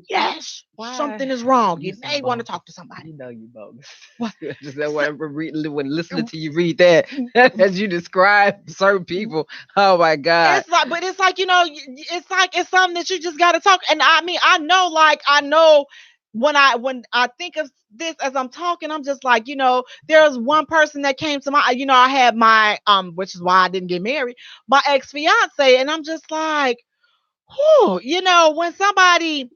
Yes, something is wrong. You may want to talk to somebody. You know you bogus. What? Just that when listening to you read that as you describe certain people. Oh my God. It's like, but it's like, it's something that you just got to talk. And I mean, I know when I think of this as I'm talking, I'm just like, there's one person that came to my, I had my, which is why I didn't get married, my ex fiance, and I'm just like, whew, when somebody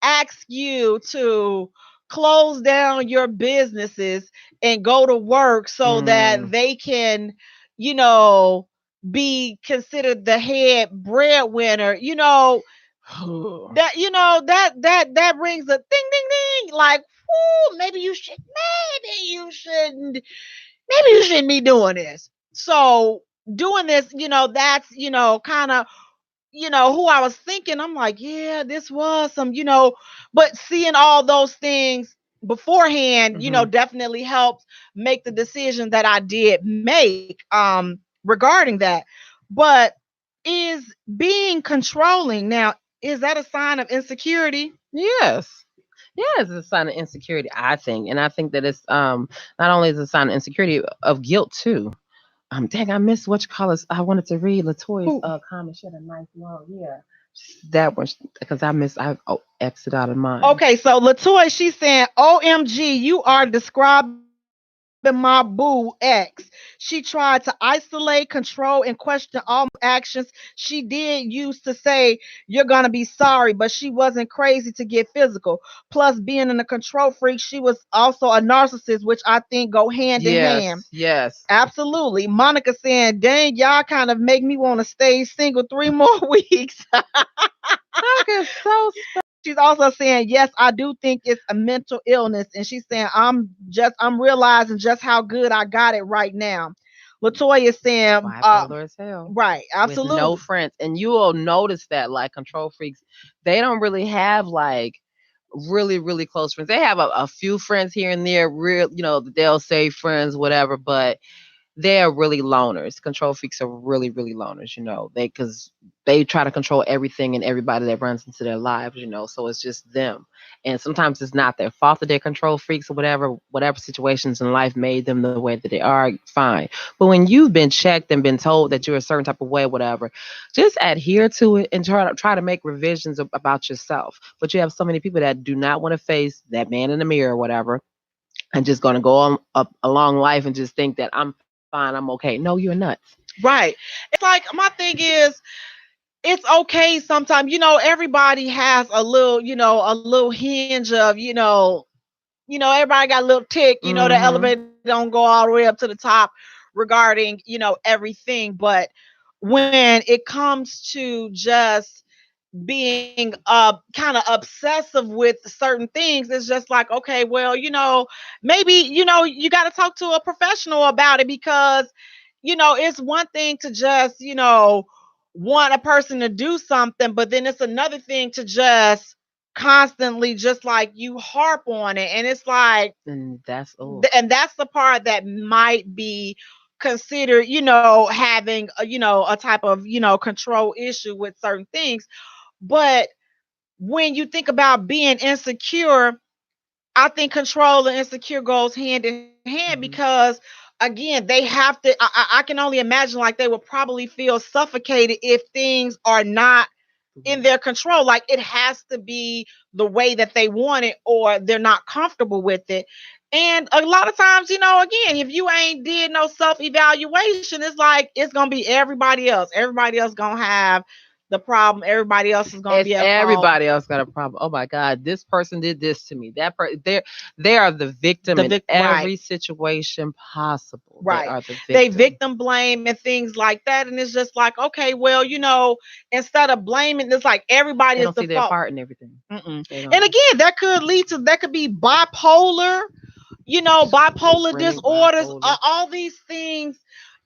asks you to close down your businesses and go to work so that they can, you know, be considered the head breadwinner, that rings a ding ding ding, like, whoo, maybe you shouldn't be doing this. So doing this, that's, kind of, who I was thinking. I'm like, yeah, this was some, but seeing all those things beforehand, definitely helped make the decision that I did make regarding that. But is being controlling now, is that a sign of insecurity? Yes. Yes, it's a sign of insecurity, I think. And I think that it's not only is it a sign of insecurity, of guilt too. Dang, I missed what you call us. I wanted to read Latoya's comment. She had a nice long, yeah. That was because I exited out of mine. Okay, so Latoya, she's saying, OMG, you are describing my boo ex. She tried to isolate, control, and question all actions. She did used to say, you're going to be sorry, but she wasn't crazy to get physical. Plus, being in a control freak, she was also a narcissist, which I think go hand in hand. Yes. Absolutely. Monica saying, dang, y'all kind of make me want to stay single 3 more weeks. Monica is so She's also saying, yes, I do think it's a mental illness. And she's saying, I'm realizing just how good I got it right now. Latoya is saying, bipolar as hell. Right, absolutely. With no friends. And you will notice that, like, control freaks, they don't really have like really, really close friends. They have a few friends here and there, real, they'll say friends, whatever, but they are really loners. Control freaks are really, really loners, because they try to control everything and everybody that runs into their lives, so it's just them. And sometimes it's not their fault that they're control freaks or whatever situations in life made them the way that they are, fine. But when you've been checked and been told that you're a certain type of way, whatever, just adhere to it and try to make revisions about yourself. But you have so many people that do not want to face that man in the mirror or whatever, and just going to go on up along life and just think that I'm fine, I'm okay. No, you're nuts. Right. It's like, my thing is, it's okay sometimes, everybody has a little hinge of, everybody got a little tick, the elevator don't go all the way up to the top regarding, everything. But when it comes to just being kind of obsessive with certain things, it's just like, okay, well, maybe, you got to talk to a professional about it, because it's one thing to just want a person to do something, but then it's another thing to just constantly just like you harp on it, and it's like, and that's the part that might be considered having a type of control issue with certain things. But when you think about being insecure, I think control and insecure goes hand in hand, because again, they have to, I can only imagine, like, they would probably feel suffocated if things are not in their control. Like, it has to be the way that they want it, or they're not comfortable with it. And a lot of times, again, if you ain't did no self-evaluation, it's like, it's going to be everybody else. Everybody else going to have the problem. Everybody else is going to be at everybody else got a problem. Oh my God, this person did this to me. That person, they are the victim in every situation possible. Right. They are the victim. They victim blame and things like that. And it's just like, okay, well, instead of blaming, it's like everybody is the fault. Their part and everything. And again, that could be bipolar, bipolar disorders, all these things,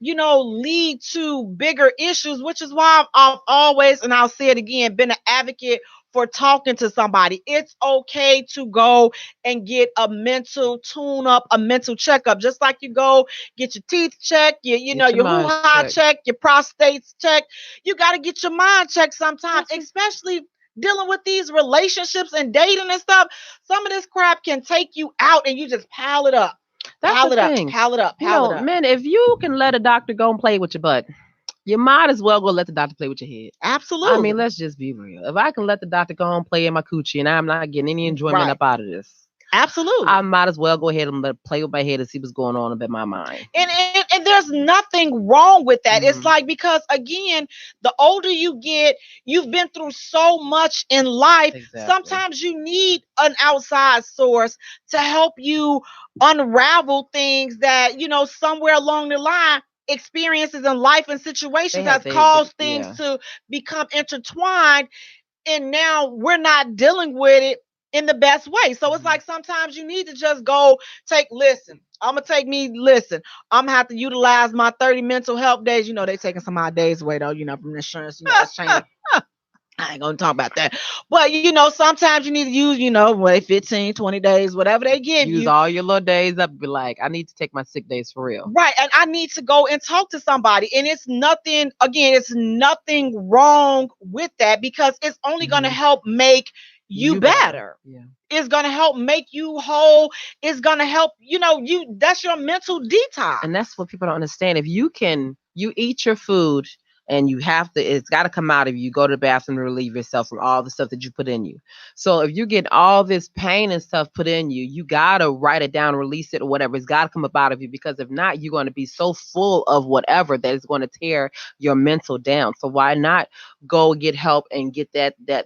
lead to bigger issues, which is why I've always, and I'll say it again, been an advocate for talking to somebody. It's okay to go and get a mental tune up, a mental checkup, just like you go get your teeth checked, your hoo-ha check, your prostates checked. You got to get your mind checked sometimes, especially dealing with these relationships and dating and stuff. Some of this crap can take you out and you just pile it up. That's the thing. Pile it up. Man, if you can let a doctor go and play with your butt, you might as well go let the doctor play with your head. Absolutely. I mean, let's just be real. If I can let the doctor go and play in my coochie and I'm not getting any enjoyment up out of this, absolutely, I might as well go ahead and play with my head and see what's going on in my mind. And there's nothing wrong with that. It's like, because again, the older you get, you've been through so much in life. Exactly. Sometimes you need an outside source to help you unravel things that, somewhere along the line, experiences in life and situations has caused things to become intertwined, and now we're not dealing with it in the best way. So it's like sometimes you need to just go I'm gonna have to utilize my 30 mental health days. They taking some of my days away though, from the insurance, it's changing. I ain't gonna talk about that. But sometimes you need to use, 15, 20 days, whatever they give you. Use all your little days up. Be like, I need to take my sick days for real. Right. And I need to go and talk to somebody. And it's nothing wrong with that, because it's only gonna help make you better. Yeah. It's gonna help make you whole. It's gonna help, that's your mental detox. And that's what people don't understand. If you eat your food, and it's got to come out of you. You go to the bathroom to relieve yourself from all the stuff that you put in you. So if you get all this pain and stuff put in you, you got to write it down, release it or whatever. It's got to come up out of you, because if not, you're going to be so full of whatever that is going to tear your mental down. So why not go get help and get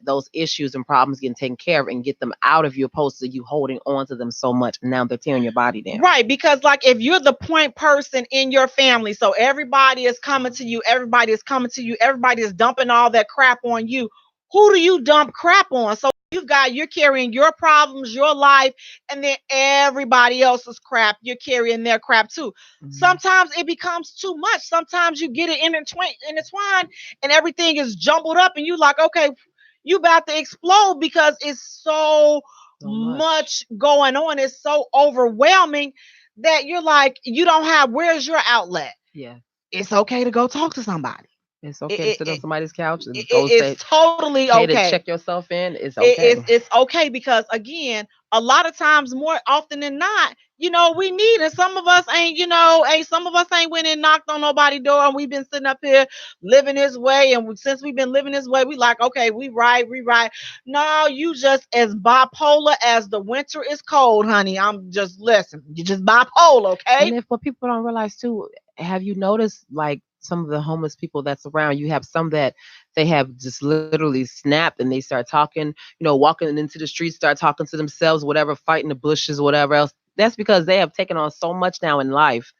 those issues and problems getting taken care of and get them out of you, opposed to you holding on to them so much. And now they're tearing your body down. Right. Because like, if you're the point person in your family, so everybody is coming to you, everybody is dumping all that crap on you. Who do you dump crap on? So you're carrying your problems, your life, and then everybody else's crap, you're carrying their crap too. Mm-hmm. Sometimes it becomes too much. Sometimes you get it intertwined and everything is jumbled up and you like, okay, you about to explode, because it's so much going on. It's so overwhelming that you're like, where's your outlet? Yeah. It's okay to go talk to somebody. It's okay to sit on somebody's couch. It's totally okay. To check yourself in. It's okay. It's okay, because again, a lot of times, more often than not, we need, and some of us ain't went and knocked on nobody's door, and we've been sitting up here living this way, and since we've been living this way, we like, okay, we right. No, you just as bipolar as the winter is cold, honey. You're just bipolar, okay? And what people don't realize too, have you noticed, like, some of the homeless people that's around, you have some that they have just literally snapped and they start talking, walking into the streets, start talking to themselves, whatever, fighting the bushes, whatever else. That's because they have taken on so much now in life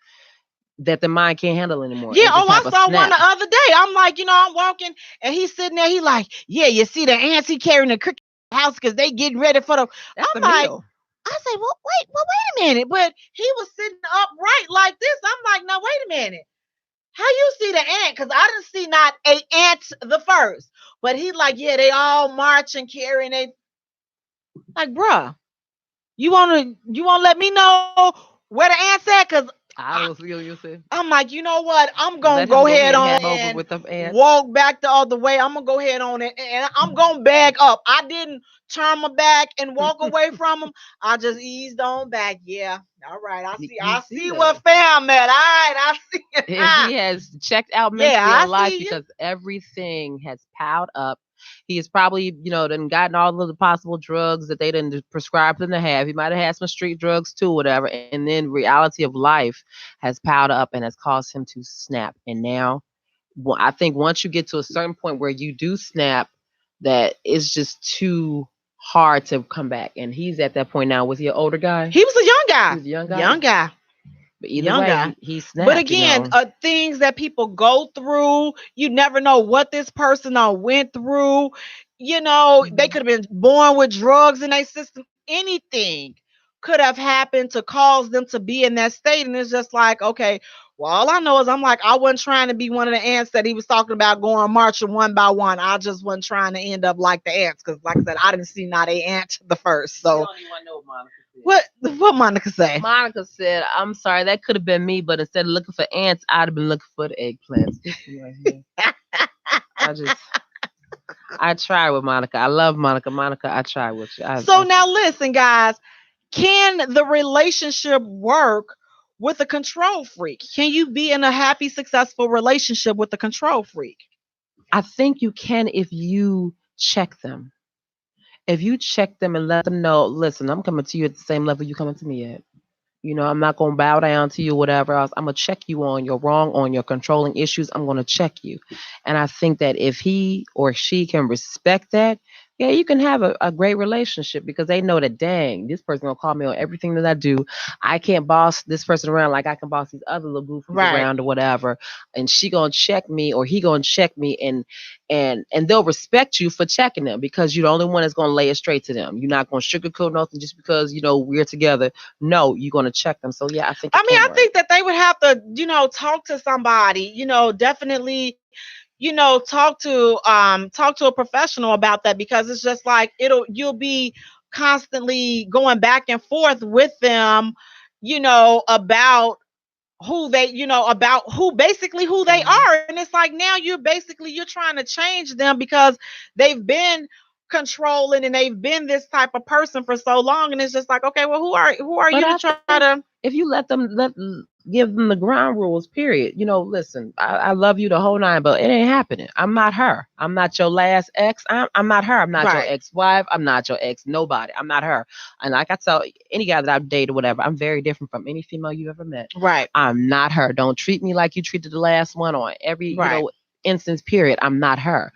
that the mind can't handle anymore. Yeah. I saw one the other day. I'm like, I'm walking and he's sitting there. He like, yeah, you see the ants, he carrying the cricket house because they getting ready for the. I'm like, I say, well, wait a minute. But he was sitting upright like this. I'm like, no, wait a minute. How you see the ant? Because I didn't see not a ant the first. But he like, yeah, they all marching, carrying it. Like, bruh, you wanna let me know where the ant's at? Because I'm like, you know what? I'm gonna go ahead on and walk back the other way. I'm gonna go ahead on it and I'm gonna bag up. I didn't turn my back and walk away from him. I just eased on back. Yeah. All right. I see what fam at. All right. I see it. He has checked out mentally in life because everything has piled up. He has probably, done gotten all of the possible drugs that they didn't prescribe him to have. He might have had some street drugs too, whatever. And then reality of life has piled up and has caused him to snap. And now I think once you get to a certain point where you do snap, that it's just too hard to come back. And he's at that point now. Was he an older guy? He was a young guy. He was a young guy. Young guy. But either way, he snapped. But again, things that people go through, you never know what this person went through. They could have been born with drugs in their system. Anything could have happened to cause them to be in that state. And it's just like, okay, Well, all I know is I'm like, I wasn't trying to be one of the ants that he was talking about going marching one by one. I just wasn't trying to end up like the ants because, like I said, I didn't see not a ant the first. So, don't even know what Monica said. what Monica say? Monica said, I'm sorry, that could have been me, but instead of looking for ants, I'd have been looking for the eggplants. This one right here. I try with Monica. I love Monica. Monica, I try with you. So now listen, guys, can the relationship work with a control freak? Can you be in a happy, successful relationship with a control freak? I think you can if you check them. If you check them and let them know, listen, I'm coming to you at the same level you coming to me at. You know, I'm not going to bow down to you, whatever else. I'm going to check you on your wrong, on your controlling issues. I'm going to check you. And I think that if he or she can respect that, yeah, you can have a great relationship because they know that, dang, this person going to call me on everything that I do. I can't boss this person around like I can boss these other little goofies around or whatever. And she going to check me or he going to check me and they'll respect you for checking them because you're the only one that's going to lay it straight to them. You're not going to sugarcoat nothing just because, you know, we're together. No, you're going to check them. So, yeah, I think I think that they would have to, you know, talk to somebody, you know, definitely, you know, talk to a professional about that because it's just like you'll be constantly going back and forth with them, you know, about who they, you know, about who they are. And it's like now you're trying to change them because they've been controlling and they've been this type of person for so long. And it's just like, okay, well, who are you to try to, if you give them the ground rules, period. You know, listen, I love you the whole nine, but it ain't happening. I'm not her. I'm not your last ex. I'm not her. I'm not your ex-wife. I'm not your ex nobody. I'm not her. And like I tell any guy that I've dated or whatever, I'm very different from any female you ever met. Right. I'm not her. Don't treat me like you treated the last one on every you know instance, period. I'm not her.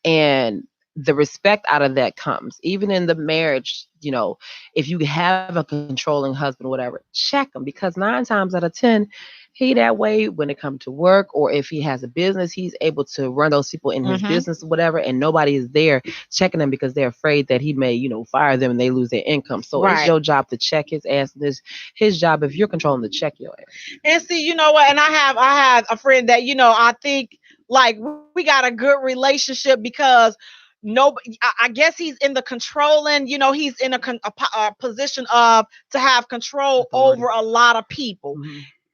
And the respect out of that comes even in the marriage. You know, if you have a controlling husband or whatever, check him because 9 times out of 10 he that way when it comes to work, or if he has a business, he's able to run those people in his business or whatever, and nobody is there checking them because they're afraid that he may, you know, fire them and they lose their income. So it's your job to check his ass. This his job if you're controlling to check your ass. And see, you know what? And I have a friend that, you know, I think like we got a good relationship because nobody, I guess he's in the controlling, you know, he's in a position of to have control over a lot of people,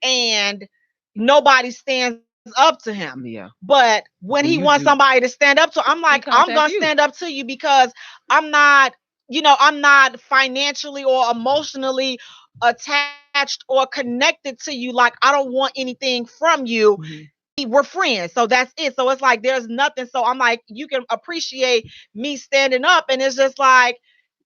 and nobody stands up to him. Yeah. But when he wants somebody to stand up to, I'm like, I'm gonna stand up to you because I'm not, you know, I'm not financially or emotionally attached or connected to you. Like I don't want anything from you. We're friends, so that's it. So it's like there's nothing. So I'm like, you can appreciate me standing up, and it's just like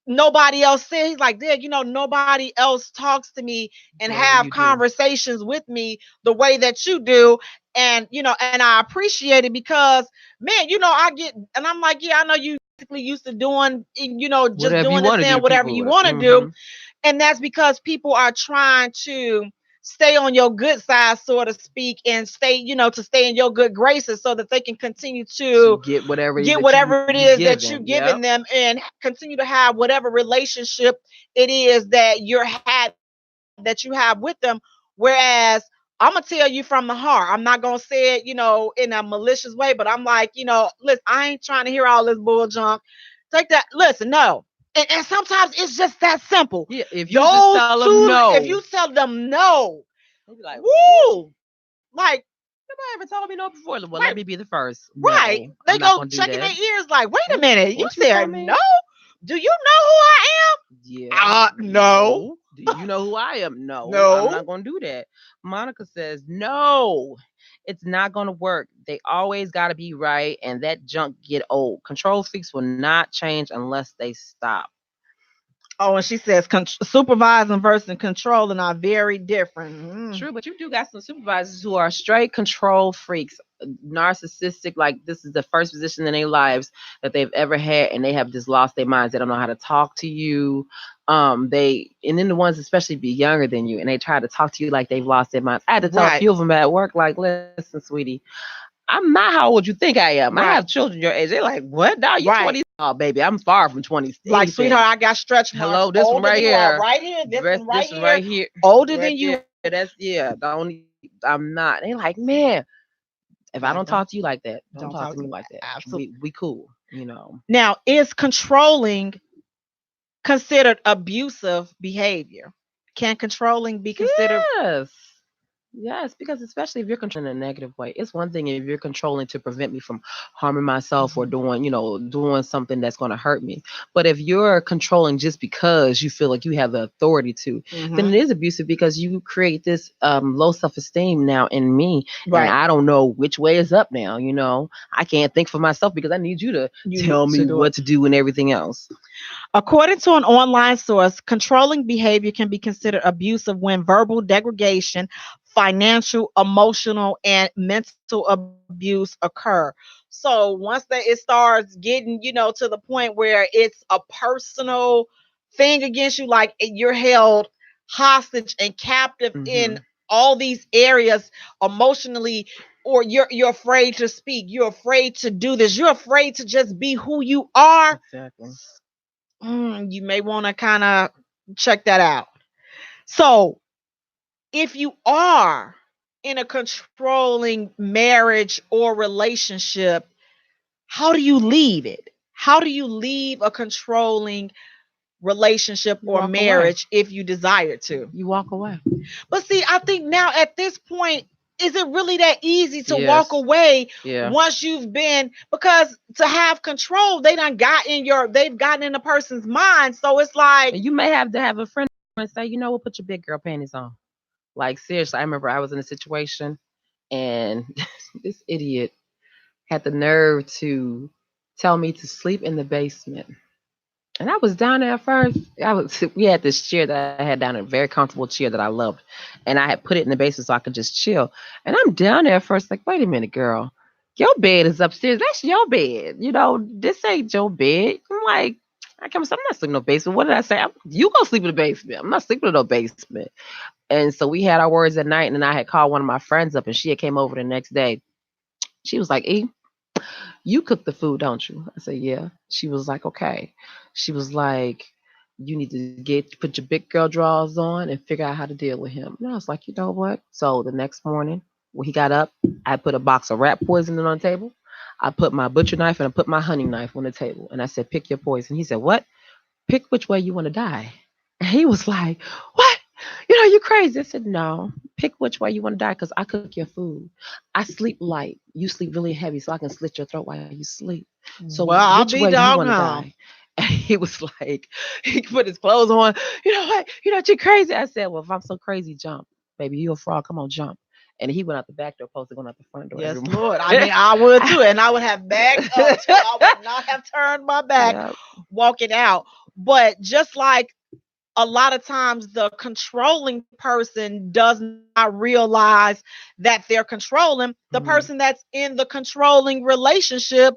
nobody else says. He's like, Dad, you know, nobody else talks to me and have conversations with me the way that you do, and you know, and I appreciate it because, man, you know, I get, and I'm like, yeah, I know you basically used to doing, you know, just whatever doing and saying whatever you want to do, and that's because people are trying to stay on your good side, so to speak, and stay, you know, to stay in your good graces so that they can continue to get whatever it is that you're giving them and continue to have whatever relationship it is that you have with them. Whereas I'm gonna tell you from the heart, I'm not gonna say it, you know, in a malicious way, but I'm like, you know, listen, I ain't trying to hear all this bull junk. Take that. Listen, no. And sometimes it's just that simple. Yeah, if you just tell them no. If you tell them no, they'll be like, woo! Like, nobody ever told me no before. Well, let me be the first. Right. No, they go checking their ears like, wait a minute. You said no? Do you know who I am? Yeah. No. Do you know who I am? No. No. I'm not going to do that. Monica says, no, it's not going to work. They always got to be right. And that junk get old. Control freaks will not change unless they stop. Oh, and she says supervising versus controlling are very different. True, but you do got some supervisors who are straight control freaks, narcissistic. Like this is the first position in their lives that they've ever had, and they have just lost their minds. They don't know how to talk to you. And then the ones especially be younger than you, and they try to talk to you like they've lost their minds. I had to tell a few of them at work, like, listen, sweetie, I'm not how old you think I am. I have children your age. They're like, what? Now you 20? Oh, baby, I'm far from 20. Like, sweetheart, I got stretch marks. Hello, this one right here. Right here. This one right here. Right here. Older right than you. That's the only I'm not. They like, man, if I Like, don't talk to you like that, don't don't talk talk to to me me. like that. Absolutely. We cool, you know. Now, is controlling considered abusive behavior? Can controlling be considered? Yes. Yes, because especially if you're controlling in a negative way, it's one thing if you're controlling to prevent me from harming myself or doing, doing something that's going to hurt me. But if you're controlling just because you feel like you have the authority to, then Mhm. it is abusive because you create this low self-esteem now in me, and Right. I don't know which way is up now. I can't think for myself because I need you to You need tell to me do it. what to do and everything else. According to an online source, controlling behavior can be considered abusive when verbal degradation, financial, emotional, and mental abuse occur. So once that it starts getting, to the point where it's a personal thing against you, like you're held hostage and captive in Hmm. all these areas emotionally, or you're afraid to speak, you're afraid to do this, you're afraid to just be who you are. Exactly. You may want to kind of check that out. So, if you are in a controlling marriage or relationship, how do you leave it? How do you leave a controlling relationship You or walk away. marriage if you desire to? You walk away. But see, I think now at this point, is it really that easy to walk Yes. away Yeah. once you've been, because to have control, they've gotten in a person's mind. So it's like, And you may have to have a friend and say, you know what, put your big girl panties on. Like seriously, I remember I was in a situation and this idiot had the nerve to tell me to sleep in the basement. And I was down there at first. We had this chair that I had down, a very comfortable chair that I loved. And I had put it in the basement so I could just chill. And I'm down there at first, like, wait a minute, girl. Your bed is upstairs. That's your bed. This ain't your bed. I'm like, I'm not sleeping in no basement. What did I say? You go sleep in the basement. I'm not sleeping in no basement. And so we had our words at night, and then I had called one of my friends up, and she had came over the next day. She was like, E, you cook the food, don't you? I said, yeah. She was like, okay. She was like, you need to put your big girl drawers on and figure out how to deal with him. And I was like, you know what? So the next morning when he got up, I put a box of rat poison on the table. I put my butcher knife and I put my hunting knife on the table. And I said, pick your poison. He said, what? Pick which way you want to die. And he was like, what? You crazy. I said, no, pick which way you want to die because I cook your food. I sleep light. You sleep really heavy so I can slit your throat while you sleep. So well, I'll which be way do you want to doggone. die? And he was like, he put his clothes on. You know what? You're crazy. I said, well, if I'm so crazy, jump. Baby, you a frog. Come on, jump. And he went out the back door, opposed to going out the front door Yes, every Lord. I morning. mean, I would too. And I would have backed up too. I would not have turned my back Yeah. walking out. But just like a lot of times the controlling person does not realize that they're controlling, the Mhm. person that's in the controlling relationship,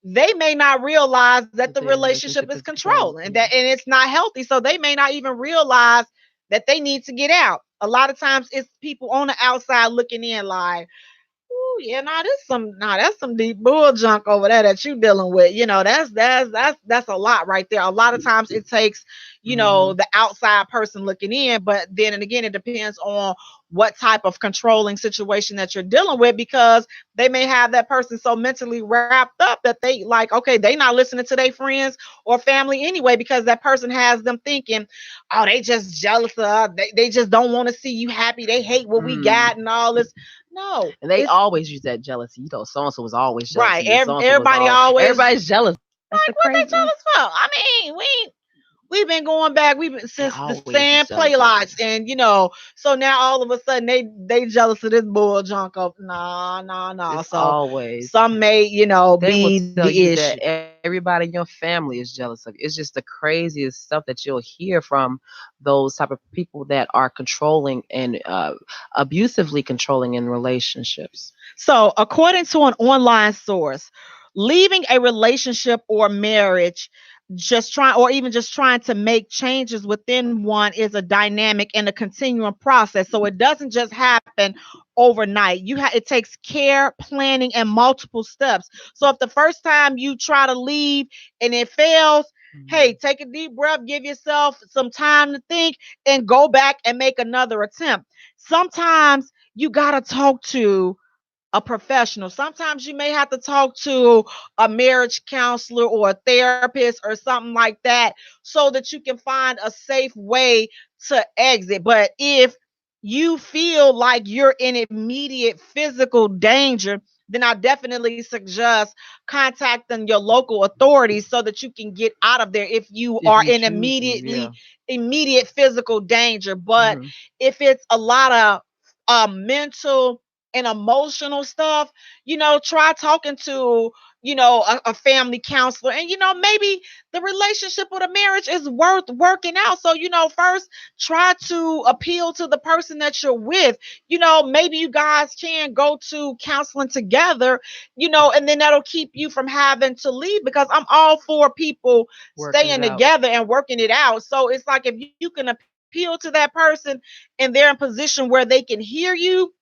they may not realize that the Their relationship relationship is is controlled. controlling and Yeah. that and it's not healthy. So they may not even realize that they need to get out. A lot of times it's people on the outside looking in like, ooh, yeah, that's some deep bull junk over there that you dealing with. That's a lot right there. A lot of times it takes, Hmm. the outside person looking in, but then and again, it depends on what type of controlling situation that you're dealing with, because they may have that person so mentally wrapped up that they like, okay, they not listening to their friends or family anyway, because that person has them thinking, oh, they just jealous of us. They just don't want to see you happy. They hate what we Mm. got and all this. No, And they it's always use that jealousy. So and so was always jealous right. of you. So and so was Everybody all. always Everybody's jealous. That's the like, what they craziest. jealous for? I mean, we've been going back. We've been They since the always is sand play jealous of you. lots, and so now all of a sudden they jealous of this bull junk of nah, nah, nah. It's So always. some may They will be tell the you issue. that everybody in your family is jealous of you. It's just the craziest stuff that you'll hear from those type of people that are controlling and abusively controlling in relationships. So, according to an online source, leaving a relationship or marriage, or even just trying to make changes within one, is a dynamic and a continuing process. So it doesn't just happen overnight. It takes care, planning, and multiple steps. So if the first time you try to leave and it fails, hey, Mhm. take a deep breath, give yourself some time to think, and go back and make another attempt. Sometimes you got to talk to a professional. Sometimes you may have to talk to a marriage counselor or a therapist or something like that so that you can find a safe way to exit. But if you feel like you're in immediate physical danger, then I definitely suggest contacting your local authorities so that you can get out of there if you If are you in choose to, yeah. immediate physical danger. But Mhm. if it's a lot of mental and emotional stuff, try talking to, a family counselor. And, maybe the relationship or the marriage is worth working out. So, first try to appeal to the person that you're with. Maybe you guys can go to counseling together, and then that'll keep you from having to leave, because I'm all for people Working staying it out. together and working it out. So it's like, if you can appeal to that person and they're in position where they can hear you,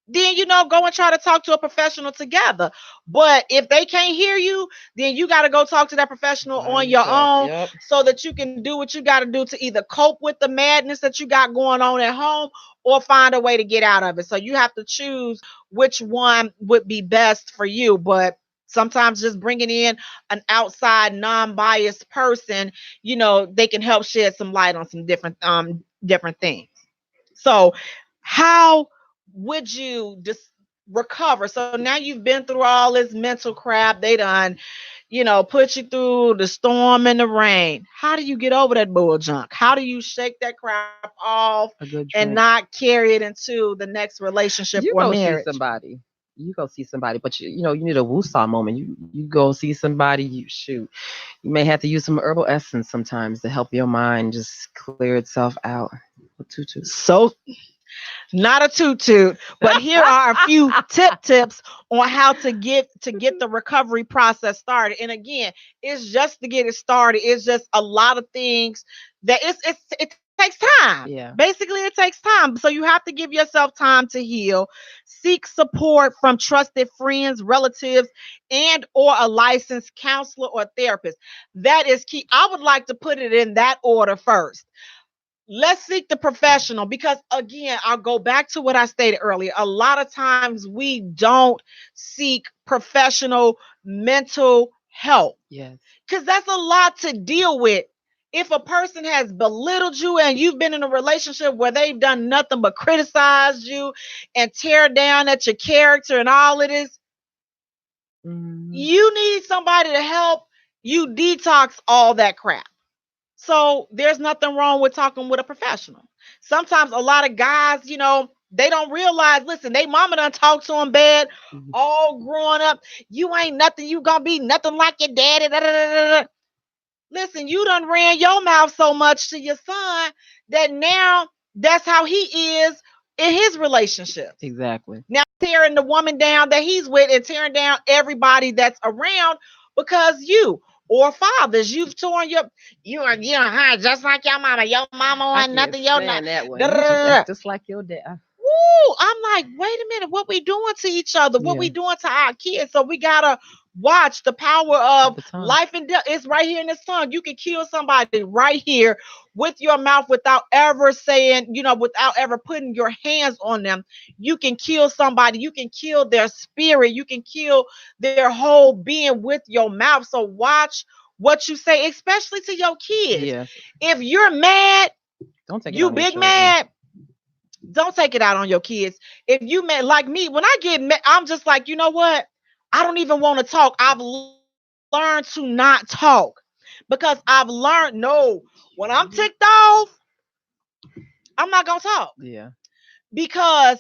then go and try to talk to a professional together. But if they can't hear you, then you got to go talk to that professional By on your yourself. own, Yep. so that you can do what you got to do to either cope with the madness that you got going on at home, or find a way to get out of it. So you have to choose which one would be best for you. But sometimes just bringing in an outside non-biased person, they can help shed some light on some different things. So, how would you just recover? So now you've been through all this mental crap. They done, put you through the storm and the rain. How do you get over that bull junk? How do you shake that crap off A good and drink. not carry it into the next relationship You or go see marriage? somebody. You go see somebody, but you need a woosah moment. You go see somebody. You shoot. You may have to use some herbal essence sometimes to help your mind just clear itself out. A tutu. So, not a toot toot, but here are a few tips on how to get the recovery process started. And again, it's just to get it started. It's just a lot of things that it takes time. Yeah. Basically, it takes time. So you have to give yourself time to heal. Seek support from trusted friends, relatives, and or a licensed counselor or therapist. That is key. I would like to put it in that order first. Let's seek the professional, because again, I'll go back to what I stated earlier. A lot of times we don't seek professional mental help, Yes. because that's a lot to deal with. If a person has belittled you and you've been in a relationship where they've done nothing but criticize you and tear down at your character and all of this, Mhm. you need somebody to help you detox all that crap. So there's nothing wrong with talking with a professional. Sometimes a lot of guys, they don't realize, listen, they mama done talked to them bad Mhm. all growing up. You ain't nothing. You gonna be nothing like your daddy. Da, da, da, da. Listen, you done ran your mouth so much to your son that now that's how he is in his relationships. Exactly. Now tearing the woman down that he's with and tearing down everybody that's around, because you or fathers, you've torn you're her just like your mama. Your mama I want can't nothing. Your not. stand that one. Da, da, You just da, da. act just like your dad. Woo! I'm like, wait a minute, what we doing to each other? What Yeah. we doing to our kids? So we gotta watch the power Of of the tongue. life and death. It's right here in this tongue. You can kill somebody right here with your mouth without ever saying, without ever putting your hands on them. You can kill somebody. You can kill their spirit. You can kill their whole being with your mouth. So watch what you say, especially to your kids. Yes. If you're mad, Don't take it you on your big children. mad, don't take it out on your kids. If you mad like me, when I get mad, I'm just like, you know what? I don't even want to talk. I've learned to not talk, because I've learned, no, when I'm ticked off, I'm not gonna talk, Yeah. because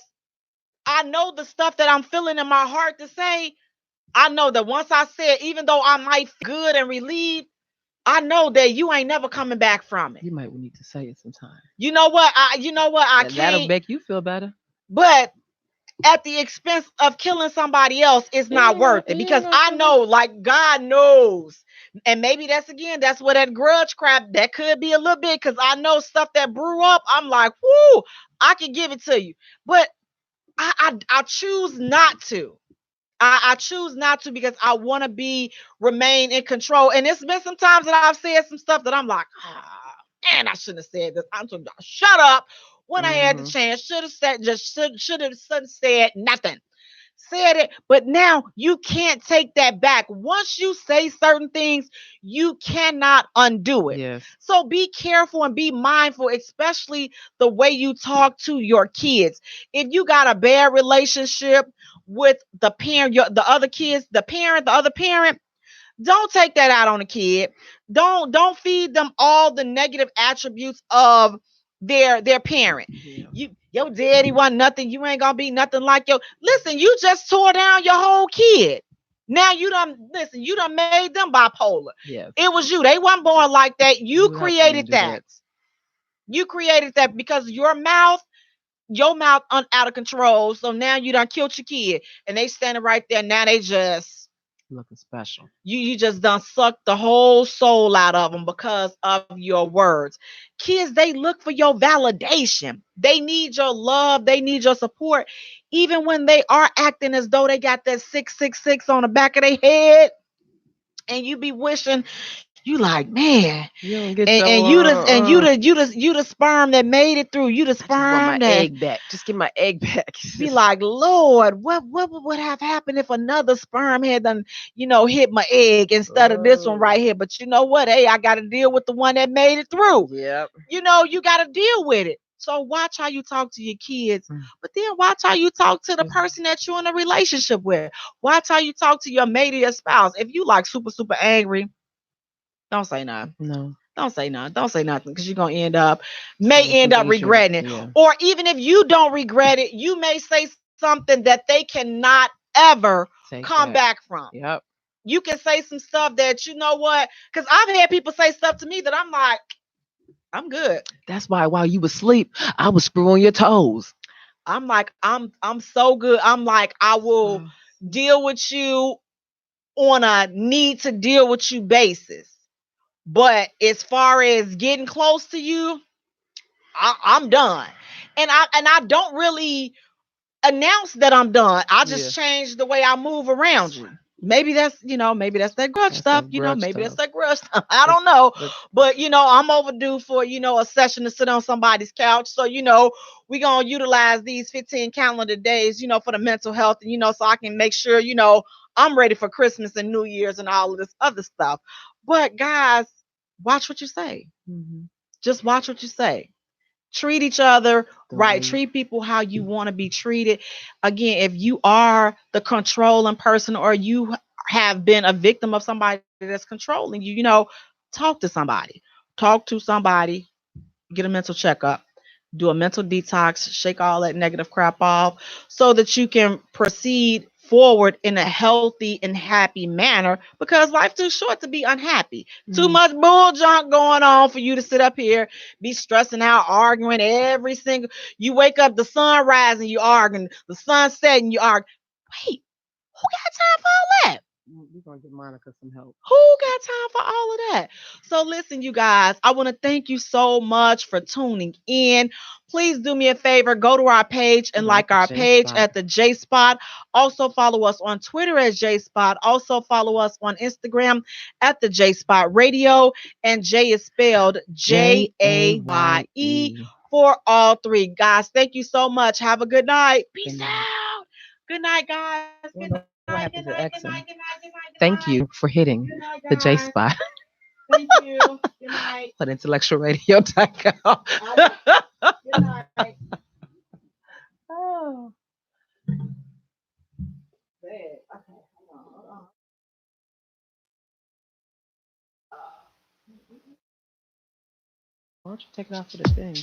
I know the stuff that I'm feeling in my heart to say. I know that once I say it, even though I might feel good and relieved, I know that you ain't never coming back from it. You might need to say it sometime. I And that'll can't. make you feel better. But at the expense of killing somebody else, it's not worth it, because I know, like, God knows. And maybe that's where that grudge crap, that could be a little bit, because I know stuff that brew up. I'm like, whoo, I can give it to you. But I choose not to. I choose not to, because I want to remain in control. And it's been some times that I've said some stuff that I'm like, man, I shouldn't have said this. I'm so shut up. when I had the chance. Should have said, should have said nothing. Said it, but now you can't take that back. Once you say certain things, you cannot undo it. Yes. So be careful and be mindful, especially the way you talk to your kids. If you got a bad relationship with the parent, the other kids, the other parent, don't take that out on the kid. Don't feed them all the negative attributes of their parent. Yeah. Your daddy want nothing. You ain't gonna be nothing like your. Listen, you just tore down your whole kid. Now you done made them bipolar. Yes. It was you. They weren't born like that. You created that. that. You created that because your mouth out of control. So now you done killed your kid, and they standing right there. Now they just looking special. You just done sucked the whole soul out of them because of your words. Kids, they look for your validation. They need your love. They need your support. Even when they are acting as though they got that 666 on the back of their head, and you be wishing you like, man, You don't get you the sperm that made it through. You the sperm I just want my that egg back. Just get my egg back. be like, Lord, what would have happened if another sperm had done, hit my egg instead of this one right here? But you know what? Hey, I got to deal with the one that made it through. Yep. You got to deal with it. So watch how you talk to your kids, but then watch how you talk to the person that you're in a relationship with. Watch how you talk to your mate or your spouse. If you like super, super angry, don't say nothing. No. Don't say nothing. Don't say nothing because you're going to end up regretting it. Yeah. Or even if you don't regret it, you may say something that they cannot ever come back from. Yep. You can say some stuff that, you know what? Because I've had people say stuff to me that I'm like, I'm good. That's why while you were asleep, I was screwing your toes. I'm like, I'm so good. I'm like, I will deal with you on a need to deal with you basis. But as far as getting close to you, I'm done. And I don't really announce that I'm done. I just change the way I move around you. Maybe that's that grudge stuff. Maybe that's that grudge stuff. I don't know. But I'm overdue for, a session to sit on somebody's couch. So, we're going to utilize these 15 calendar days, for the mental health and, so I can make sure, I'm ready for Christmas and New Year's and all of this other stuff. But guys, watch what you say. Mm-hmm. Just watch what you say. Treat each other right. Treat people how you want to be treated. Again, if you are the controlling person or you have been a victim of somebody that's controlling you, talk to somebody. Talk to somebody. Get a mental checkup. Do a mental detox. Shake all that negative crap off so that you can proceed forward in a healthy and happy manner, because life's too short to be unhappy. Too much bull junk going on for you to sit up here, be stressing out, arguing every single. You wake up, the sun rising, you arguing, the sun setting, you argue. Wait, who got time for all that? We're going to give Monica some help. Who got time for all of that? So listen, you guys, I want to thank you so much for tuning in. Please do me a favor. Go to our page and like our page at the J Spot. Also follow us on Twitter as J Spot. Also follow us on Instagram at the J Spot Radio. And Jay is spelled Jaye for all three. Guys, thank you so much. Have a good night. Peace out. Good night, guys. Good night. What happened to Exxon? Thank you for hitting the J Spot. Thank you. Good night. At IntellectualRadio.com. Good night. Oh. Okay, hold on. Why don't you take it off of the thing?